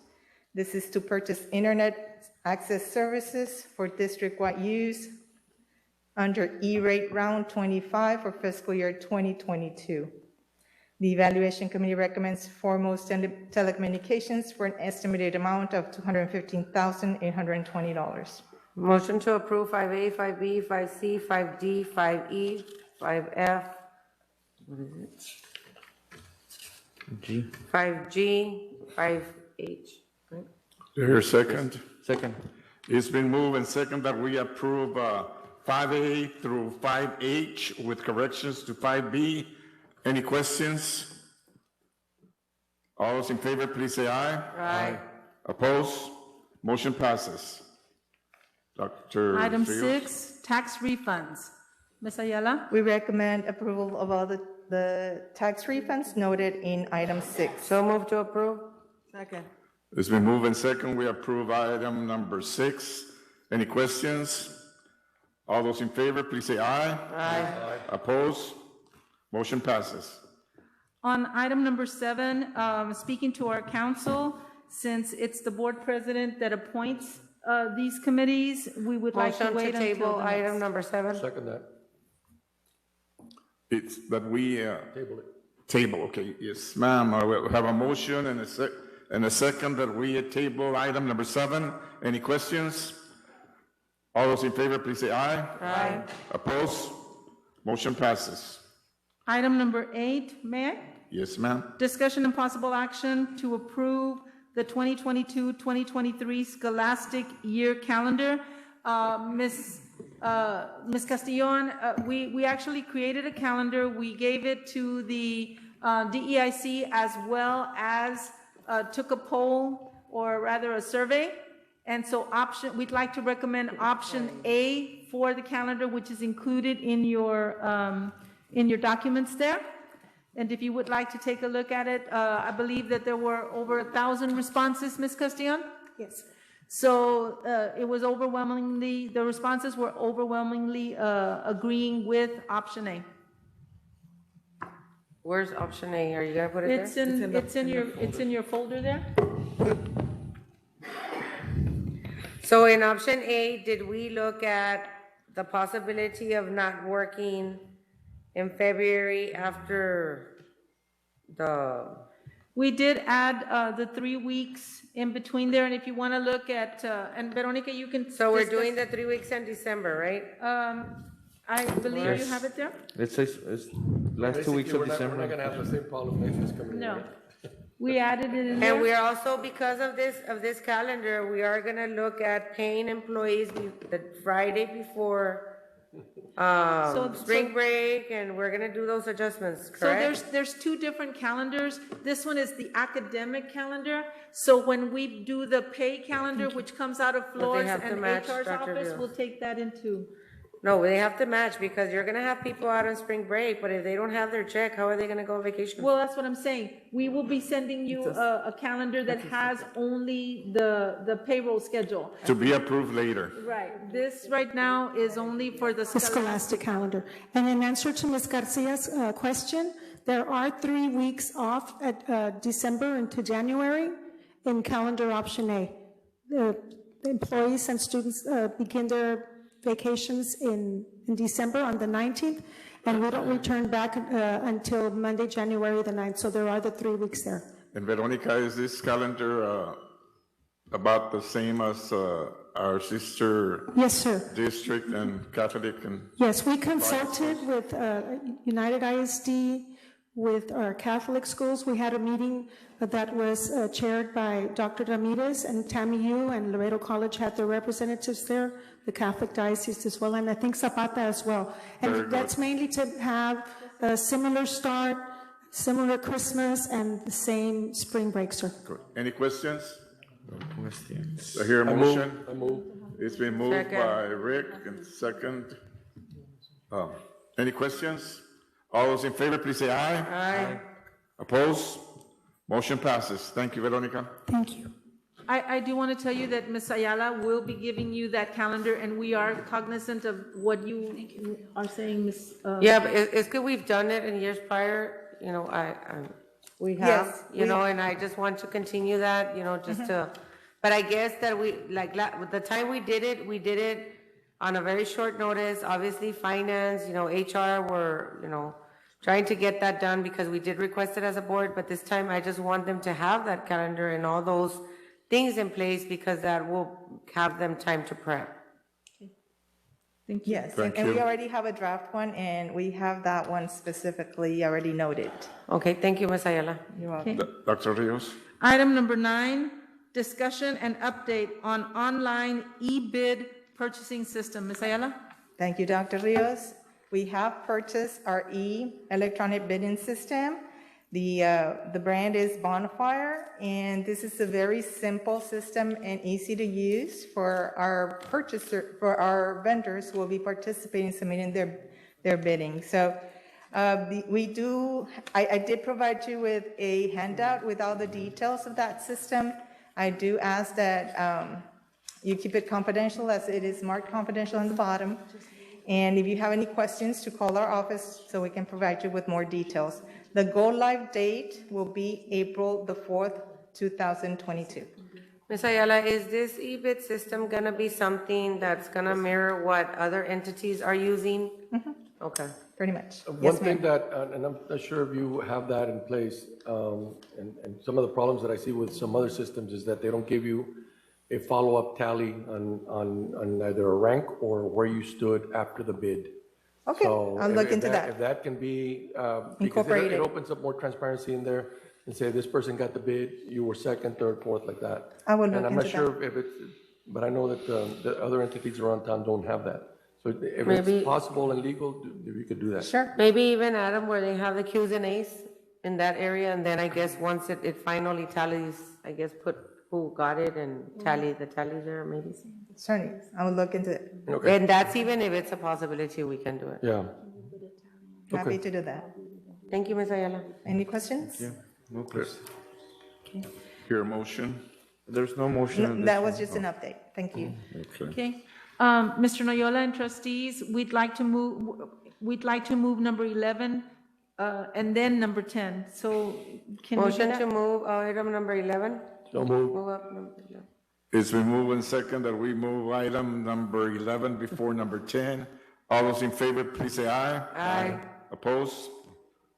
This is to purchase internet access services for district-wide use under E-rate round 25 for fiscal year 2022. The Evaluation Committee recommends Foremost Telecommunications for an estimated amount of $215,820. Motion to approve 5A, 5B, 5C, 5D, 5E, 5F, what is it? G. 5G, 5H, right? Here, second. Second. It's been moved and second that we approve 5A through 5H with corrections to 5B. Any questions? All those in favor, please say aye. Aye. Opposed? Motion passes. Dr. Item Rios? 6, tax refunds. Ms. Ayala? We recommend approval of all the tax refunds noted in item 6. So move to approve. Second. It's been moved and second. We approve item number 6. Any questions? All those in favor, please say aye. Aye. Opposed? Motion passes. On item number 7, speaking to our council, since it's the board president that appoints these committees, we would like to Motion wait to until table the item next. number 7. Second that. It's that we Table it. table, okay, yes, ma'am. We have a motion and a second that we table item number 7. Any questions? All those in favor, please say aye. Aye. Opposed? Motion passes. Item number 8, may I? Yes, ma'am. Discussion and possible action to approve the 2022-2023 scholastic year calendar. Ms. Castillon, we actually created a calendar. We gave it to the DEIC as well as took a poll, or rather a survey. And so we'd like to recommend option A for the calendar, which is included in your documents there. And if you would like to take a look at it, I believe that there were over 1,000 responses, Ms. Castillon? Yes. So it was overwhelmingly, the responses were overwhelmingly agreeing with option A. Where's option A? Are you gonna put it there? It's in your folder there. So in option A, did we look at the possibility of not working in February after the, We did add the 3 weeks in between there, and if you want to look at, and Veronica, you can. so we're discuss- doing the 3 weeks in December, right? I believe you have it there? It says it's last 2 weeks Basically, of December. We're not gonna have the same problem next this coming year. No. right? We added it in And there. we are also, because of this calendar, we are gonna look at paying employees the Friday before spring break, and we're gonna do those adjustments, So correct? there's 2 different calendars. This one is the academic calendar. So when we do the pay calendar, which comes out of Florence have to and match, HR's Dr. office, Rios. we'll take that into. No, they have to match, because you're gonna have people out on spring break, but if they don't have their check, how are they gonna go on vacation? Well, that's what I'm saying. We will be sending you a calendar that has only the payroll schedule. To be approved later. Right. This right now is only for the The scholastic calendar. And in answer to Ms. Garcia's question, there are 3 weeks off at December into January in calendar option A. The employees and students begin their vacations in December on the 19th, and we don't return back until Monday, January the 9th, so there are the 3 weeks there. And Veronica, is this calendar about the same as our sister Yes, sir. district and Catholic and? Yes, we consulted with United ISD, with our Catholic schools. We had a meeting that was chaired by Dr. Ramirez, and Tammy Yu and Laredo College had their representatives there, the Catholic diocese as well, and I think Zapata as well. Very And good. that's mainly to have a similar start, similar Christmas, and the same spring break, sir. Good. Any questions? Questions? I hear a motion. I move. It's been moved Second. by Rick and second. Any questions? All those in favor, please say aye. Aye. Opposed? Motion passes. Thank you, Veronica. Thank you. I do want to tell you that Ms. Ayala will be giving you that calendar, and we are cognizant of what you are saying, Ms. Yeah, but it's good we've done it in years prior, you know, we have, Yes, you know, and I just want to continue that, you know, just to, but I guess that we, like, the time we did it on a very short notice. Obviously, finance, you know, HR were, you know, trying to get that done because we did request it as a board, but this time I just want them to have that calendar and all those things in place, because that will have them time to prep. Thank you. Yes, Thank and we you. already have a draft one, and we have that one specifically already noted. Okay, thank you, Ms. Ayala. You're welcome. Dr. Rios? Item number 9, discussion and update on online e-bid purchasing system. Ms. Ayala? Thank you, Dr. Rios. We have purchased our electronic bidding system. The brand is Bonfire, and this is a very simple system and easy to use for our for our vendors who will be participating, submitting their bidding. So I did provide you with a handout with all the details of that system. I do ask that you keep it confidential, as it is marked confidential on the bottom. And if you have any questions, to call our office so we can provide you with more details. The go-live date will be April the 4th, 2022. Ms. Ayala, is this e-bid system gonna be something that's gonna mirror what other entities are using? Okay. Pretty much. One thing that, and I'm not sure if you have that in place, and some of the problems that I see with some other systems is that they don't give you a follow-up tally on either a rank or where you stood after the bid. Okay, So I'll look into that. If that can be, because Incorporated. it opens up more transparency in there, and say, this person got the bid, you were second, third, fourth, like that. I will look And I'm not into sure if it's, but I know that the other entities around town don't have that. So if Maybe- it's possible and legal, if you could do that. Sure. Maybe even Adam, where they have the Qs and As in that area, and then I guess once it finally tallies, I guess put who got it and tally the tally there, maybe. Certainly, I will look into it. Okay, And that's even if it's a possibility, we can do it. yeah. Happy to do that. Thank you, Ms. Ayala. Any questions? No question. Hear a motion? There's no motion on this That was one. just an update. Thank you. Okay. Okay. Mr. Noyola and trustees, we'd like to move number 11, and then number 10. So can we do Motion that? to move item number 11? So move. Move up number 11. It's been moved and second that we move item number 11 before number 10. All those in favor, please say aye. Aye. Opposed?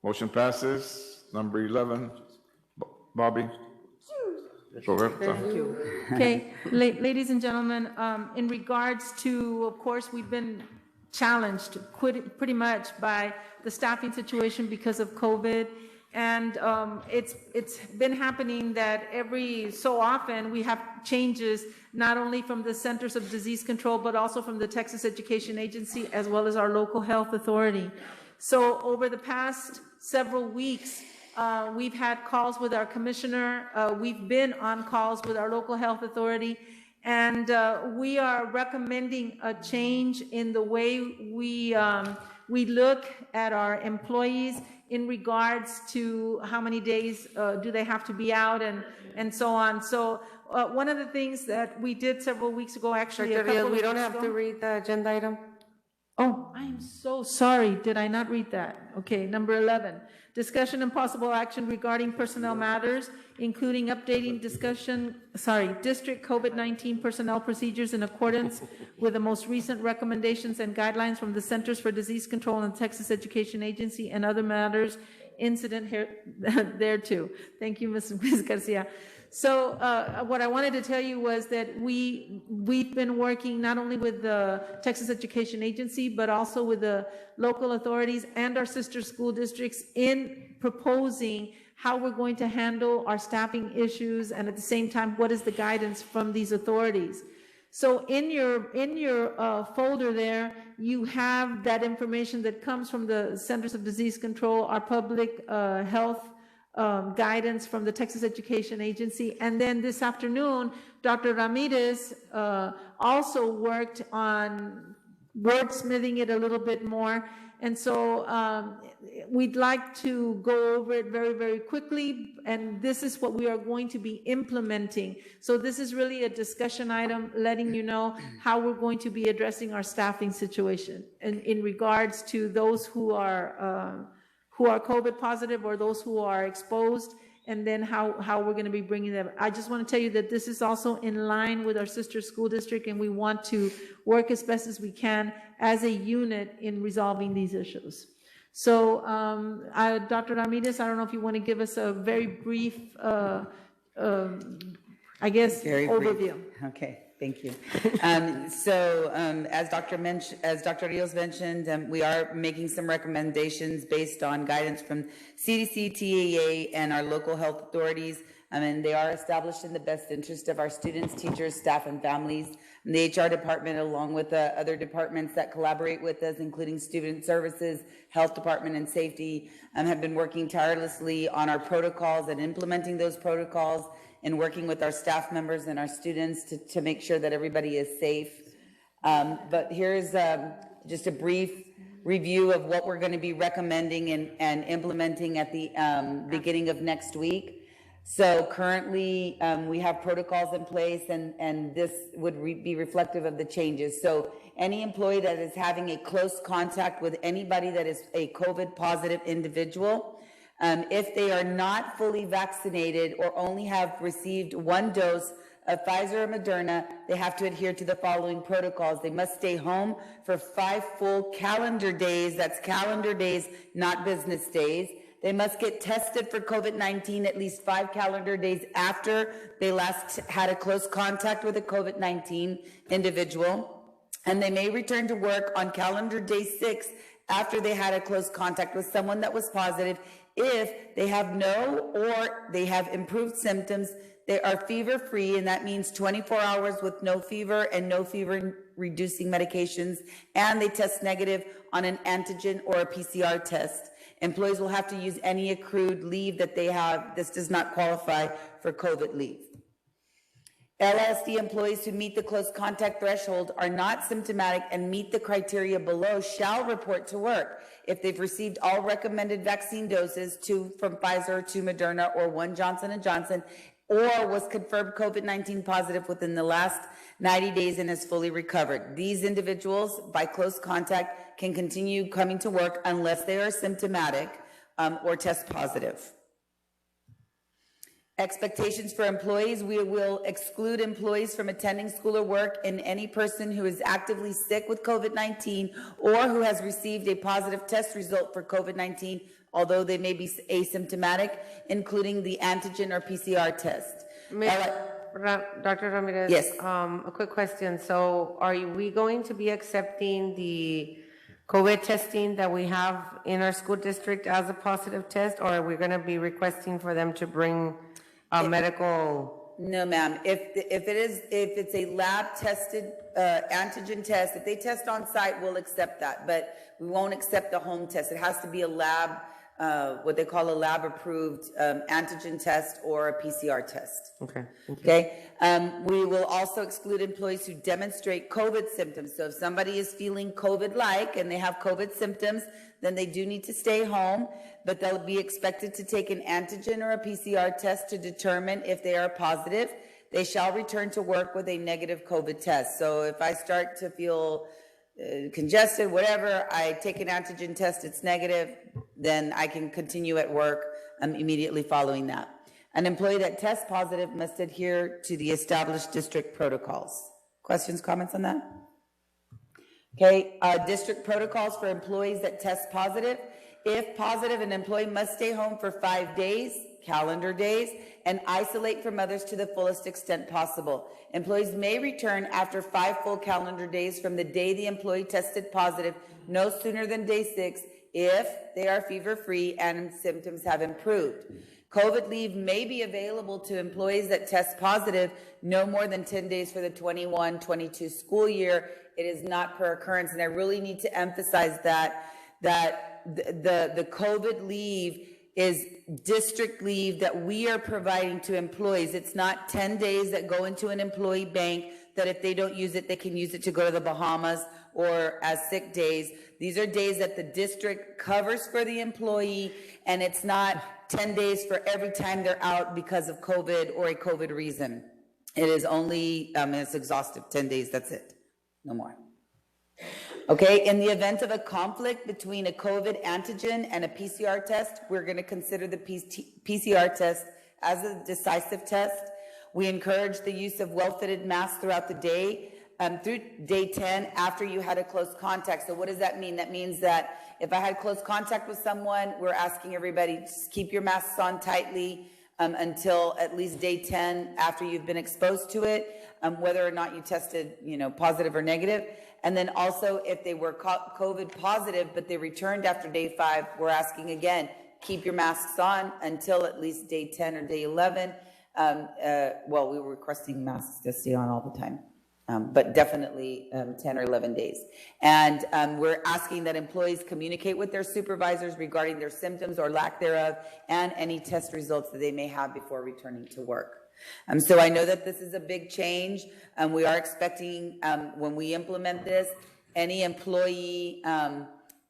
Motion passes. Number 11. Bobby? Roberta? Okay, ladies and gentlemen, in regards to, of course, we've been challenged pretty much by the staffing situation because of COVID. And it's been happening that every so often we have changes, not only from the Centers of Disease Control, but also from the Texas Education Agency, as well as our local health authority. So over the past several weeks, we've had calls with our commissioner. We've been on calls with our local health authority. And we are recommending a change in the way we look at our employees in regards to how many days do they have to be out and so on. So one of the things that we did several weeks ago, actually a Dr. couple Rios, of we don't weeks have ago- to read the agenda item? Oh, I am so sorry. Did I not read that? Okay, number 11, discussion and possible action regarding personnel matters, including updating district COVID-19 personnel procedures in accordance with the most recent recommendations and guidelines from the Centers for Disease Control and Texas Education Agency and other matters incident here thereto. Thank you, Ms. Garcia. So what I wanted to tell you was that we've been working not only with the Texas Education Agency, but also with the local authorities and our sister school districts in proposing how we're going to handle our staffing issues, and at the same time, what is the guidance from these authorities. So in your folder there, you have that information that comes from the Centers of Disease Control, our public health guidance from the Texas Education Agency. And then this afternoon, Dr. Ramirez also worked on wordsmithing it a little bit more. And so we'd like to go over it very, very quickly. And this is what we are going to be implementing. So this is really a discussion item, letting you know how we're going to be addressing our staffing situation in regards to those who are COVID positive or those who are exposed, and then how we're going to be bringing them. I just want to tell you that this is also in line with our sister school district, and we want to work as best as we can as a unit in resolving these issues. So, Dr. Ramirez, I don't know if you want to give us a very brief, I guess, Very brief. overview. Okay, thank you. As Dr. Rios mentioned, we are making some recommendations based on guidance from CDC, TAA, and our local health authorities. And they are established in the best interest of our students, teachers, staff, and families. And the HR department, along with the other departments that collaborate with us, including student services, health department, and safety, have been working tirelessly on our protocols and implementing those protocols and working with our staff members and our students to make sure that everybody is safe. But here's just a brief review of what we're going to be recommending and implementing at the beginning of next week. So currently, we have protocols in place, and this would be reflective of the changes. So any employee that is having a close contact with anybody that is a COVID positive individual, if they are not fully vaccinated or only have received one dose of Pfizer or Moderna, they have to adhere to the following protocols. They must stay home for 5 full calendar days. That's calendar days, not business days. They must get tested for COVID-19 at least 5 calendar days after they last had a close contact with a COVID-19 individual. And they may return to work on calendar day 6 after they had a close contact with someone that was positive if they have no or they have improved symptoms. They are fever-free, and that means 24 hours with no fever and no fever-reducing medications, and they test negative on an antigen or a PCR test. Employees will have to use any accrued leave that they have. This does not qualify for COVID leave. LSD employees who meet the close contact threshold, are not symptomatic, and meet the criteria below shall report to work if they've received all recommended vaccine doses, 2 from Pfizer, 2 Moderna, or 1 Johnson & Johnson, or was confirmed COVID-19 positive within the last 90 days and has fully recovered. These individuals, by close contact, can continue coming to work unless they are symptomatic or test positive. Expectations for employees: we will exclude employees from attending school or work, and any person who is actively sick with COVID-19 or who has received a positive test result for COVID-19, although they may be asymptomatic, including the antigen or PCR test. Dr. Ramirez? Yes. A quick question. So are we going to be accepting the COVID testing that we have in our school district as a positive test, or are we going to be requesting for them to bring a medical? No, ma'am. If it's a lab tested antigen test, if they test on site, we'll accept that, but we won't accept the home test. It has to be a lab, what they call a lab approved antigen test or a PCR test. Okay. Okay. We will also exclude employees who demonstrate COVID symptoms. So if somebody is feeling COVID-like and they have COVID symptoms, then they do need to stay home, but they'll be expected to take an antigen or a PCR test to determine if they are positive. They shall return to work with a negative COVID test. So if I start to feel congested, whatever, I take an antigen test, it's negative, then I can continue at work immediately following that. An employee that tests positive must adhere to the established district protocols. Questions, comments on that? Okay, district protocols for employees that test positive. If positive, an employee must stay home for 5 days, calendar days, and isolate from others to the fullest extent possible. Employees may return after 5 full calendar days from the day the employee tested positive, no sooner than day 6, if they are fever-free and symptoms have improved. COVID leave may be available to employees that test positive no more than 10 days for the 21-22 school year. It is not per occurrence, and I really need to emphasize that the COVID leave is district leave that we are providing to employees. It's not 10 days that go into an employee bank that if they don't use it, they can use it to go to the Bahamas or as sick days. These are days that the district covers for the employee, and it's not 10 days for every time they're out because of COVID or a COVID reason. It is only, it's exhaustive, 10 days, that's it, no more. Okay, in the event of a conflict between a COVID antigen and a PCR test, we're going to consider the PCR test as a decisive test. We encourage the use of well-fitted masks throughout the day, through day 10 after you had a close contact. So what does that mean? That means that if I had close contact with someone, we're asking everybody to keep your masks on tightly until at least day 10 after you've been exposed to it, whether or not you tested, positive or negative. And then also if they were COVID positive, but they returned after day 5, we're asking again, keep your masks on until at least day 10 or day 11. Well, we were requesting masks to stay on all the time. But definitely 10 or 11 days. And we're asking that employees communicate with their supervisors regarding their symptoms or lack thereof and any test results that they may have before returning to work. So I know that this is a big change. We are expecting, when we implement this, any employee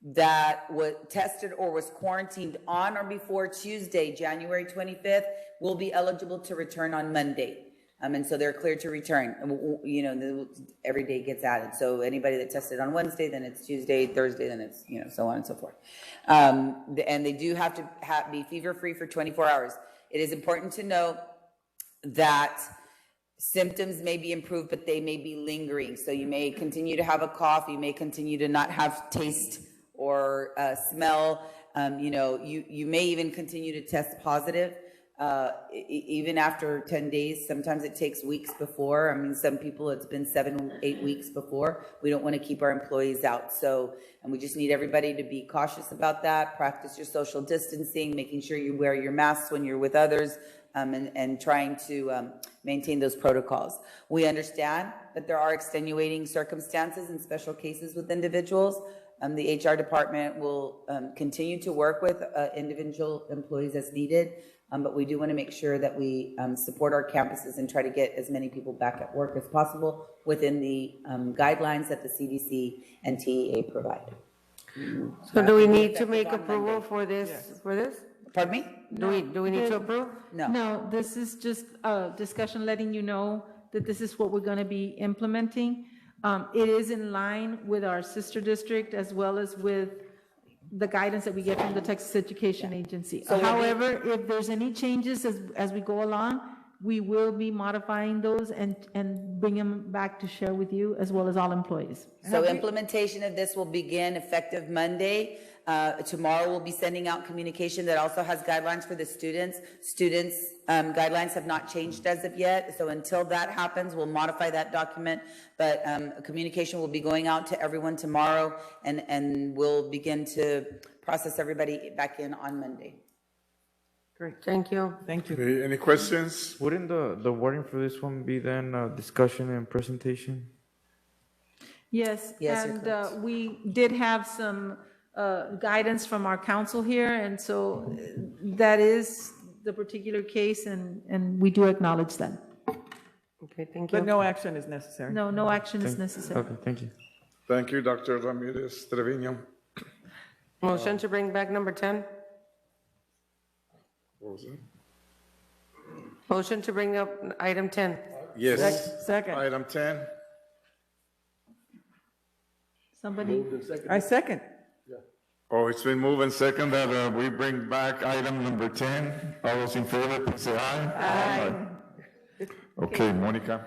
that was tested or was quarantined on or before Tuesday, January 25th, will be eligible to return on Monday. And so they're cleared to return. You know, every day gets added. So anybody that tested on Wednesday, then it's Tuesday, Thursday, then it's, you know, so on and so forth. And they do have to be fever-free for 24 hours. It is important to note that symptoms may be improved, but they may be lingering. So you may continue to have a cough. You may continue to not have taste or smell. You know, you may even continue to test positive. Even after 10 days, sometimes it takes weeks before. I mean, some people, it's been 7, 8 weeks before. We don't want to keep our employees out. So, and we just need everybody to be cautious about that. Practice your social distancing, making sure you wear your masks when you're with others, and trying to maintain those protocols. We understand that there are extenuating circumstances and special cases with individuals. The HR department will continue to work with individual employees as needed. But we do want to make sure that we support our campuses and try to get as many people back at work as possible within the guidelines that the CDC and TEA provide. So do we need to make approval for this, Pardon me? Do we need to approve? No. No, this is just a discussion letting you know that this is what we're going to be implementing. It is in line with our sister district as well as with the guidance that we get from the Texas Education Agency. So however, if there's any changes as we go along, we will be modifying those and bring them back to share with you as well as all employees. So implementation of this will begin effective Monday. Tomorrow we'll be sending out communication that also has guidelines for the students. Guidelines have not changed as of yet. So until that happens, we'll modify that document. But communication will be going out to everyone tomorrow, and we'll begin to process everybody back in on Monday. Great, thank you. Thank you. Okay, any questions? Wouldn't the wording for this one be then discussion and presentation? Yes, Yes, you're and correct. we did have some guidance from our council here, and so that is the particular case, and we do acknowledge that. Okay, thank you. But no action is necessary. No action is necessary. Okay, thank you. Thank you, Dr. Ramirez Trevino. Motion to bring back number 10? What was it? Motion to bring up item 10. Yes. Second. Item 10. Somebody, I second. Oh, it's been moved and second that we bring back item number 10. All those in favor, please say aye. Aye. Okay, Monica.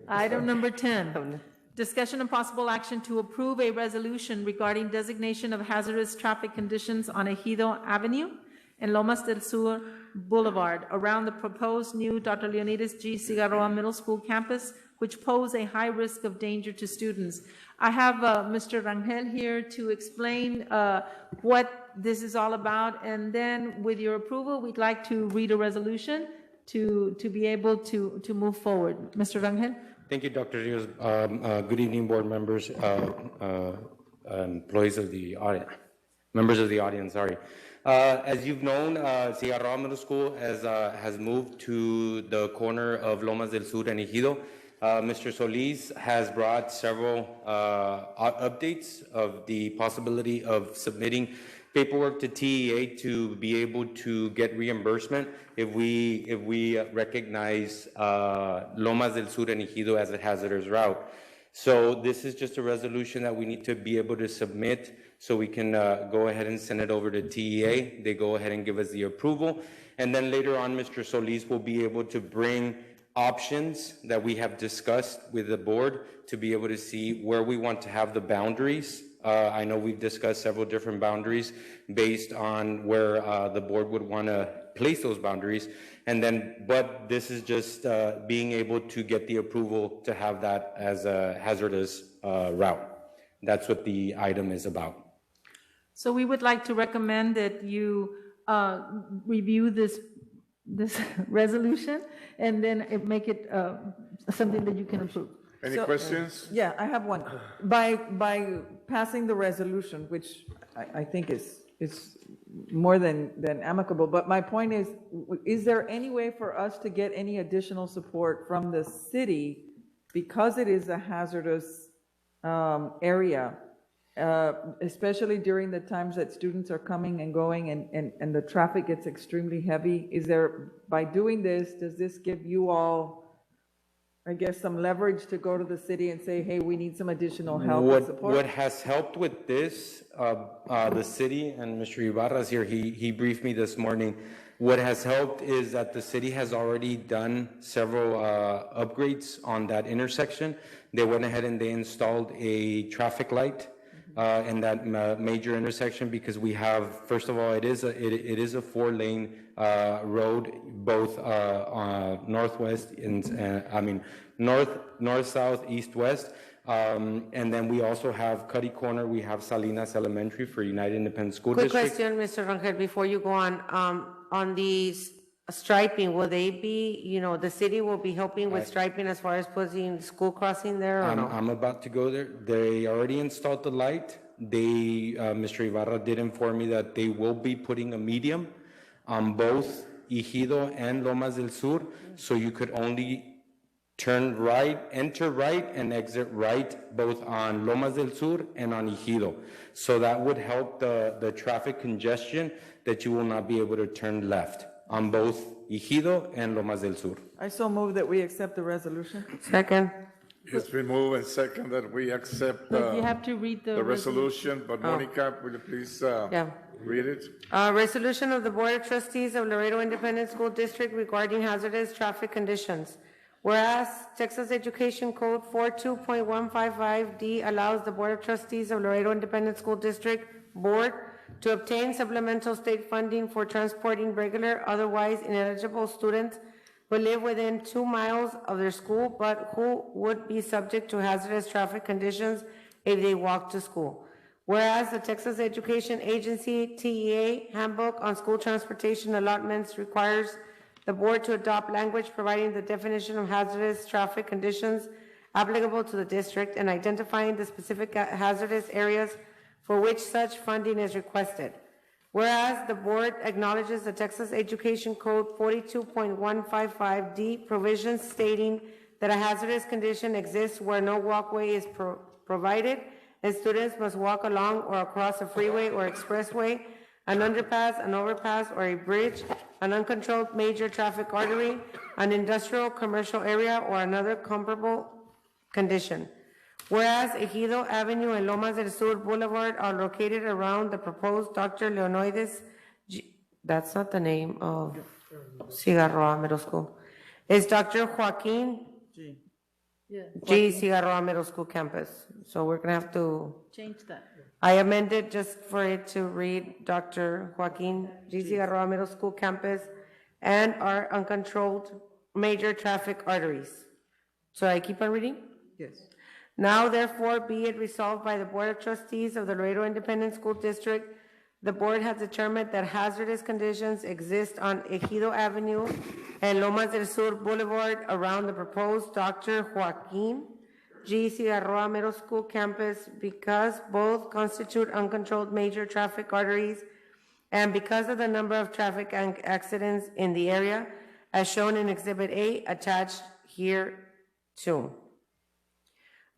item number 10. Discussion and possible action to approve a resolution regarding designation of hazardous traffic conditions on Ejido Avenue and Lomas del Sur Boulevard around the proposed new Dr. Leonidas G. Cigarroa Middle School campus, which pose a high risk of danger to students. I have Mr. Rangel here to explain what this is all about, and then with your approval, we'd like to read a resolution to be able to move forward. Mr. Rangel? Thank you, Dr. Rios. Good evening, board members, employees of the audience, members of the audience, sorry. As you've known, Cigarroa Middle School has moved to the corner of Lomas del Sur and Ejido. Mr. Solis has brought several updates of the possibility of submitting paperwork to TEA to be able to get reimbursement if we recognize Lomas del Sur and Ejido as a hazardous route. So this is just a resolution that we need to be able to submit so we can go ahead and send it over to TEA. They go ahead and give us the approval. And then later on, Mr. Solis will be able to bring options that we have discussed with the board to be able to see where we want to have the boundaries. I know we've discussed several different boundaries based on where the board would want to place those boundaries. And then, but this is just being able to get the approval to have that as a hazardous route. That's what the item is about. So we would like to recommend that you review this resolution, and then make it something that you can approve. Any So- questions? Yeah, I have one. By passing the resolution, which I think is more than amicable, but my point is there any way for us to get any additional support from the city because it is a hazardous area, especially during the times that students are coming and going and the traffic gets extremely heavy? Is there, by doing this, does this give you all, I guess, some leverage to go to the city and say, hey, we need some additional help and support? What has helped with this, the city, and Mr. Ibarra's here, he briefed me this morning. What has helped is that the city has already done several upgrades on that intersection. They went ahead and they installed a traffic light in that major intersection because we have, first of all, it is a 4-lane road, both northwest and north, south, east, west. And then we also have Cuddy Corner, we have Salinas Elementary for United Independent School Quick District. question, Mr. Rangel, before you go on the striping, will they be, the city will be helping with striping as far as putting school crossing there or no? I'm about to go there. They already installed the light. Mr. Ibarra did inform me that they will be putting a medium on both Ejido and Lomas del Sur, so you could only turn right, enter right, and exit right, both on Lomas del Sur and on Ejido. So that would help the traffic congestion that you will not be able to turn left on both Ejido and Lomas del Sur. I so move that we accept the resolution. Second. It's been moved and second that we accept But you have to read the resolution, but Monica, will you please read it? Resolution of the Board of Trustees of Laredo Independent School District regarding hazardous traffic conditions. Whereas Texas Education Code 42.155D allows the Board of Trustees of Laredo Independent School District Board to obtain supplemental state funding for transporting regular, otherwise ineligible students who live within 2 miles of their school but who would be subject to hazardous traffic conditions if they walk to school. Whereas the Texas Education Agency TEA Handbook on School Transportation Allotments requires the board to adopt language providing the definition of hazardous traffic conditions applicable to the district and identifying the specific hazardous areas for which such funding is requested. Whereas the board acknowledges the Texas Education Code 42.155D provisions stating that a hazardous condition exists where no walkway is provided and students must walk along or across a freeway or expressway, an underpass, an overpass, or a bridge, an uncontrolled major traffic artery, an industrial commercial area, or another comparable condition. Whereas Ejido Avenue and Lomas del Sur Boulevard are located around the proposed Dr. Leonidas, that's not the name of Cigarroa Middle School. It's Dr. Joaquin G. Cigarroa Middle School campus. So we're gonna have to change that. I amended just for it to read Dr. Joaquin G. Cigarroa Middle School campus and our uncontrolled major traffic arteries. So I keep on reading? Yes. Now therefore be it resolved by the Board of Trustees of the Laredo Independent School District, the board has determined that hazardous conditions exist on Ejido Avenue and Lomas del Sur Boulevard around the proposed Dr. Joaquin G. Cigarroa Middle School campus because both constitute uncontrolled major traffic arteries and because of the number of traffic accidents in the area as shown in Exhibit A attached here too.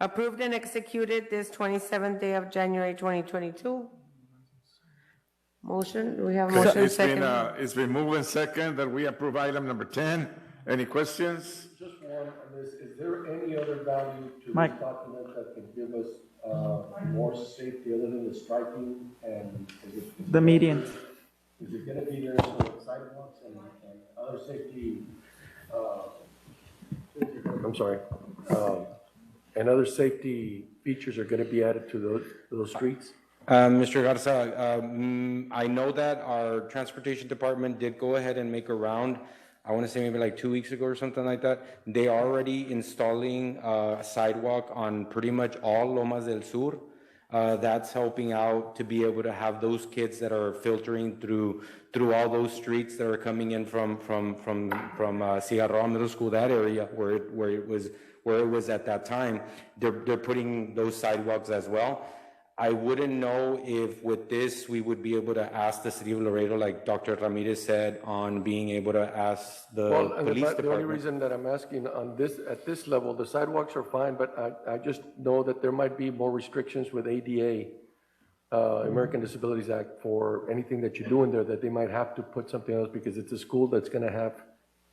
Approved and executed this 27th day of January 2022. Motion, do we have a motion second? It's been moved and second that we approve item number 10. Any questions? Just one on this, is there any other value to this Mike. document that could give us more safety other than the striping and The medians. Is it gonna be there for sidewalks and other safety, I'm sorry, and other safety features are gonna be added to those streets? Mr. Garza, I know that our transportation department did go ahead and make a round, I want to say maybe like 2 weeks ago or something like that. They are already installing a sidewalk on pretty much all Lomas del Sur. That's helping out to be able to have those kids that are filtering through all those streets that are coming in from Cigarroa Middle School, that area where it was at that time. They're putting those sidewalks as well. I wouldn't know if with this, we would be able to ask the city of Laredo, like Dr. Ramirez said, on being able to ask the police The only department. reason that I'm asking on this, at this level, the sidewalks are fine, but I just know that there might be more restrictions with ADA, American Disabilities Act, for anything that you do in there, that they might have to put something else because it's a school that's gonna have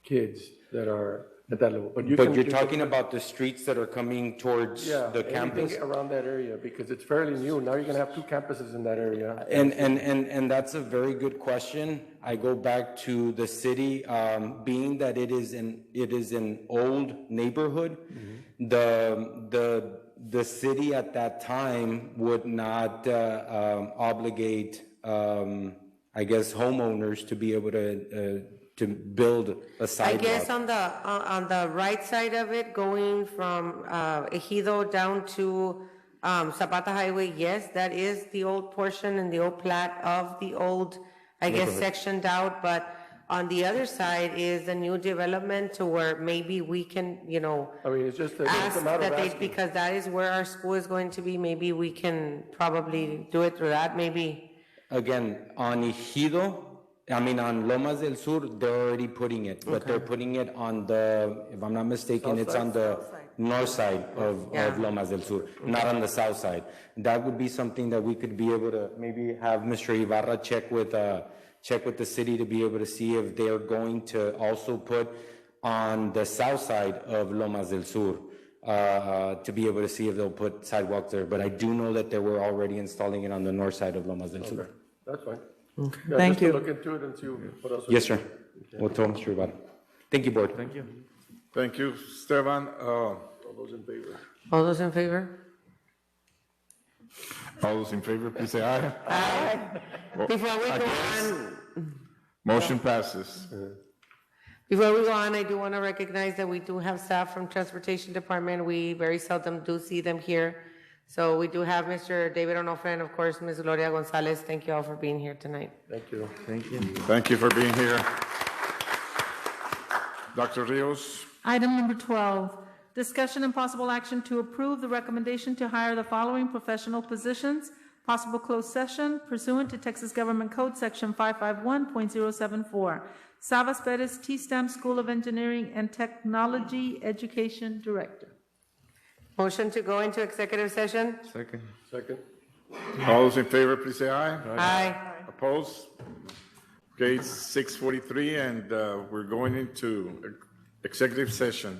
kids that are at that level. But You're talking about the streets that are coming towards the campus? Anything around that area, because it's fairly new. Now you're gonna have 2 campuses in that area. And that's a very good question. I go back to the city, being that it is an old neighborhood. The city at that time would not obligate, I guess, homeowners to be able to build a I sidewalk. guess on the right side of it, going from Ejido down to Zapata Highway, yes, that is the old portion and the old plat of the old, I guess, sectioned out. But on the other side is a new development to where maybe we can, I mean, it's just a ask matter of that they, asking. because that is where our school is going to be. Maybe we can probably do it through that, maybe. Again, on on Lomas del Sur, they're already putting it, but they're putting it on the, if I'm not mistaken, it's on the north side of Lomas del Sur, not on the south side. That would be something that we could be able to maybe have Mr. Ibarra check with the city to be able to see if they're going to also put on the south side of Lomas del Sur, to be able to see if they'll put sidewalks there. But I do know that they were already installing it on the north side of Lomas del Sur. That's fine. Okay. Yeah, Thank just to you. look into it and see what else. Yes, sir. We'll tell Mr. Ibarra. Thank you, board. Thank you. Thank you, Esteban. All those in favor? All those in favor? All those in favor, please say aye. Aye. Before we go on, Motion passes. Before we go on, I do want to recognize that we do have staff from Transportation Department. We very seldom do see them here. So we do have Mr. David Onofre and, of course, Ms. Gloria Gonzalez. Thank you all for being here tonight. Thank you. Thank you. Thank you for being here. Dr. Rios? Item number 12, discussion and possible action to approve the recommendation to hire the following professional positions. Possible closed session pursuant to Texas Government Code Section 551.074. Savas Perez, T-STEM School of Engineering and Technology Education Director. Motion to go into executive session? Second. Second. All those in favor, please say aye. Aye. Opposed? Okay, it's 6:43, and we're going into executive session.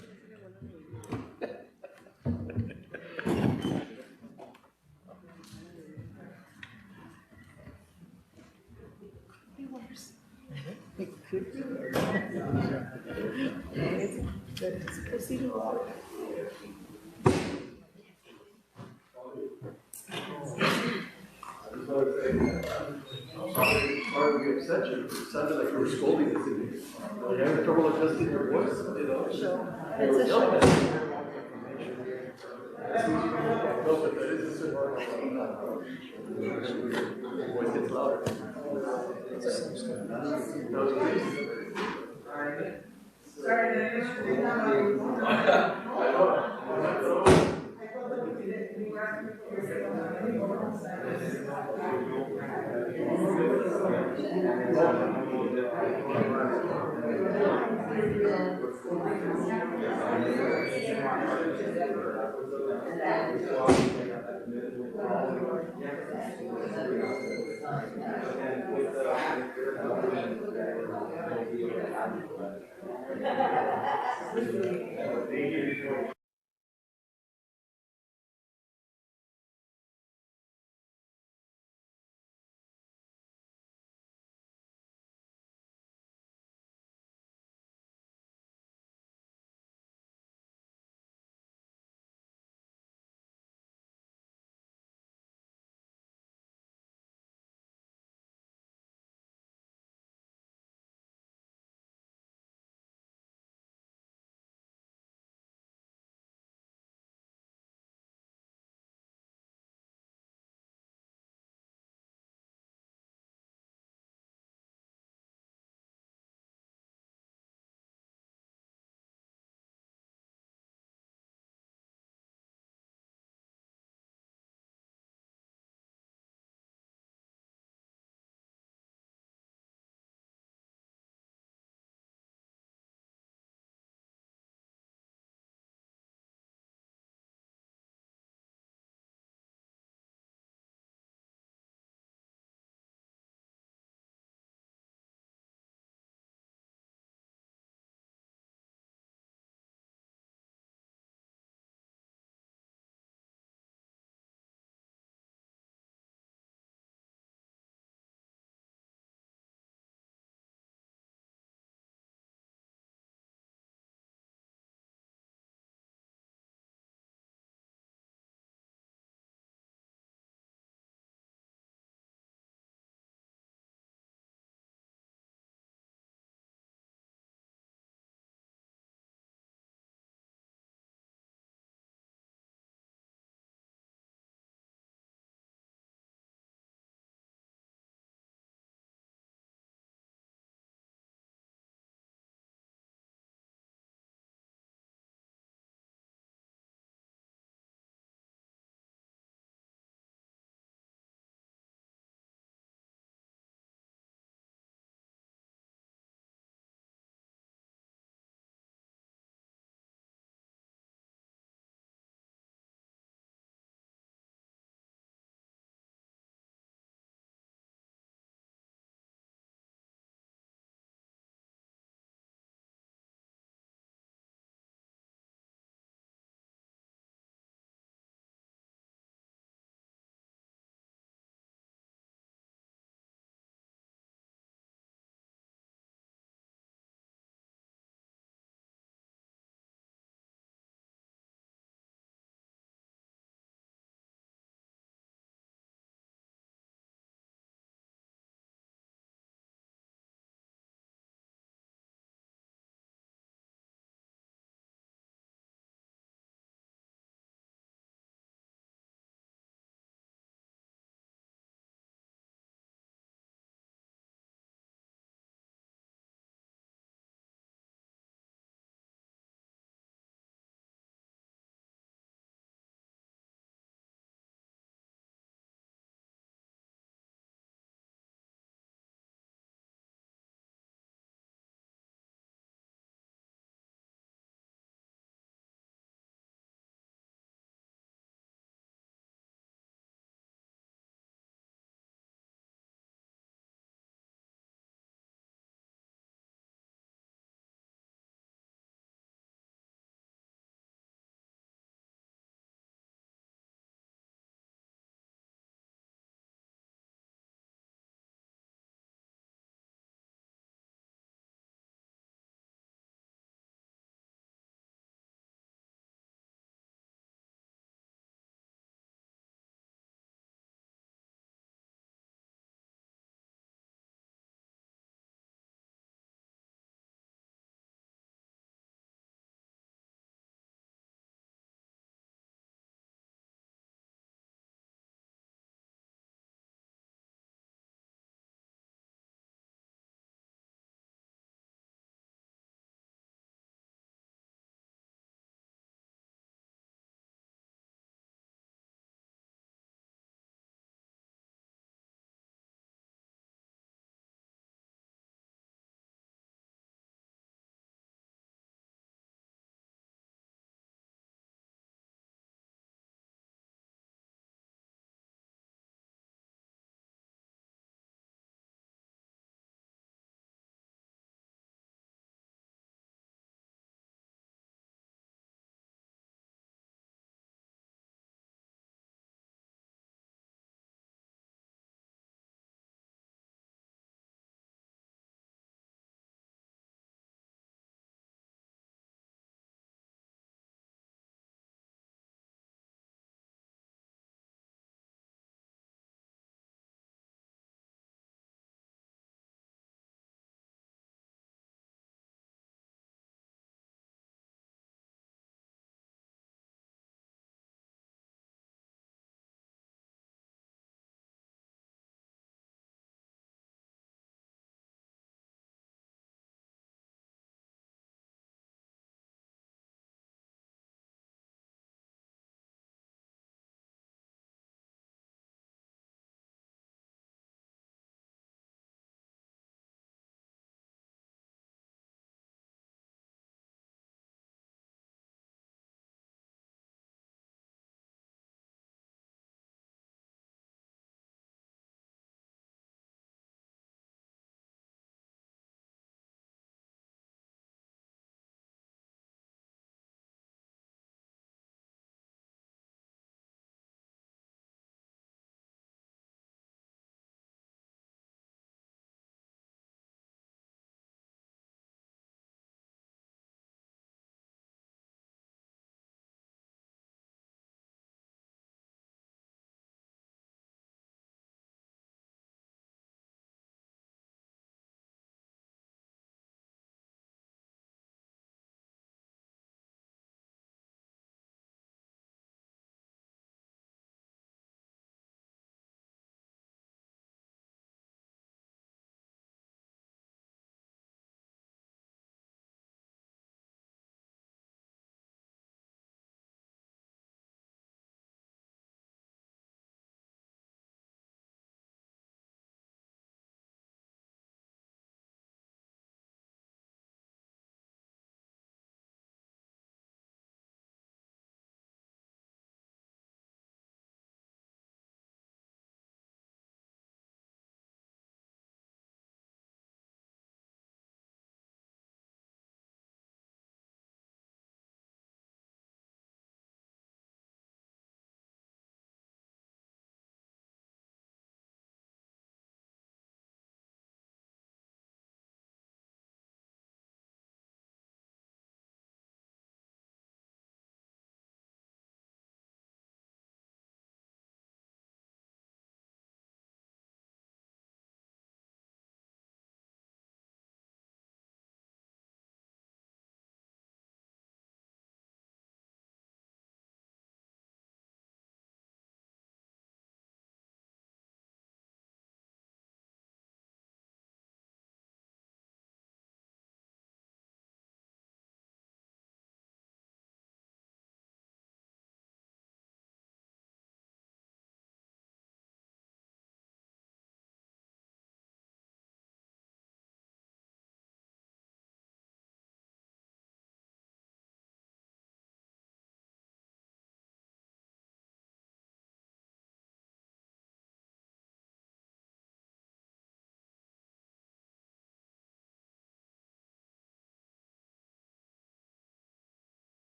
Sorry to be upset you. It sounded like you were scolding us. You having trouble adjusting your voice? It's a show. No, but that is a certain voice gets louder.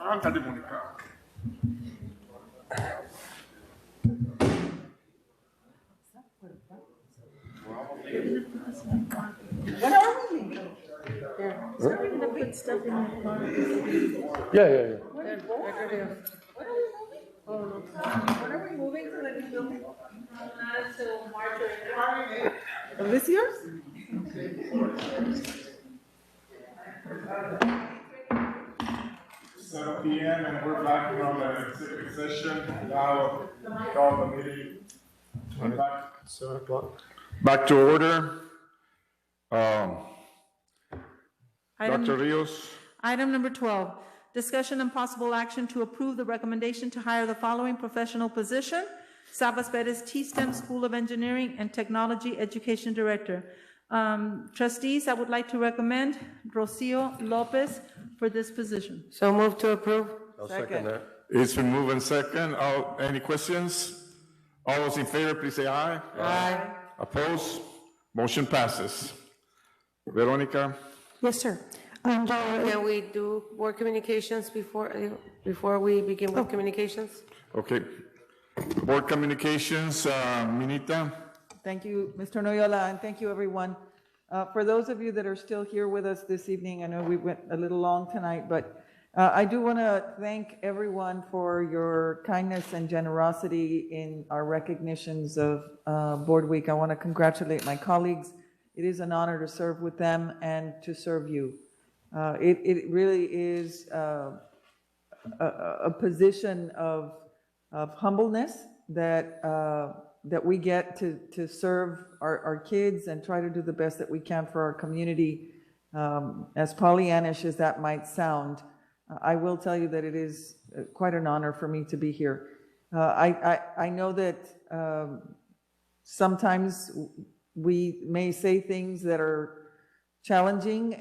Ándale, Mónica. When are we leaving? Yeah. When are we moving to the new building? Not until March or April. Of this year? 7 p.m. and we're back from the executive session. Now, call the meeting back. 7 o'clock. Back to order. Item- Dr. Rios. Item number 12, discussion and possible action to approve the recommendation to hire the following professional position: Sabas Perez, T-STEM School of Engineering and Technology Education Director. Trustees, I would like to recommend Rocio Lopez for this position. So move to approve. I'll second that. It's been moved and second. Any questions? All those in favor, please say aye. Aye. Opposed? Motion passes. Veronica? Yes, sir. And, Can we do board communications before we begin with communications? Okay. Board communications, Minita? Thank you, Mr. Noyola, and thank you, everyone. For those of you that are still here with us this evening, I know we went a little long tonight, but I do want to thank everyone for your kindness and generosity in our recognitions of Board Week. I want to congratulate my colleagues. It is an honor to serve with them and to serve you. It really is a position of humbleness that we get to serve our kids and try to do the best that we can for our community. As Pollyannish as that might sound, I will tell you that it is quite an honor for me to be here. I know that sometimes we may say things that are challenging,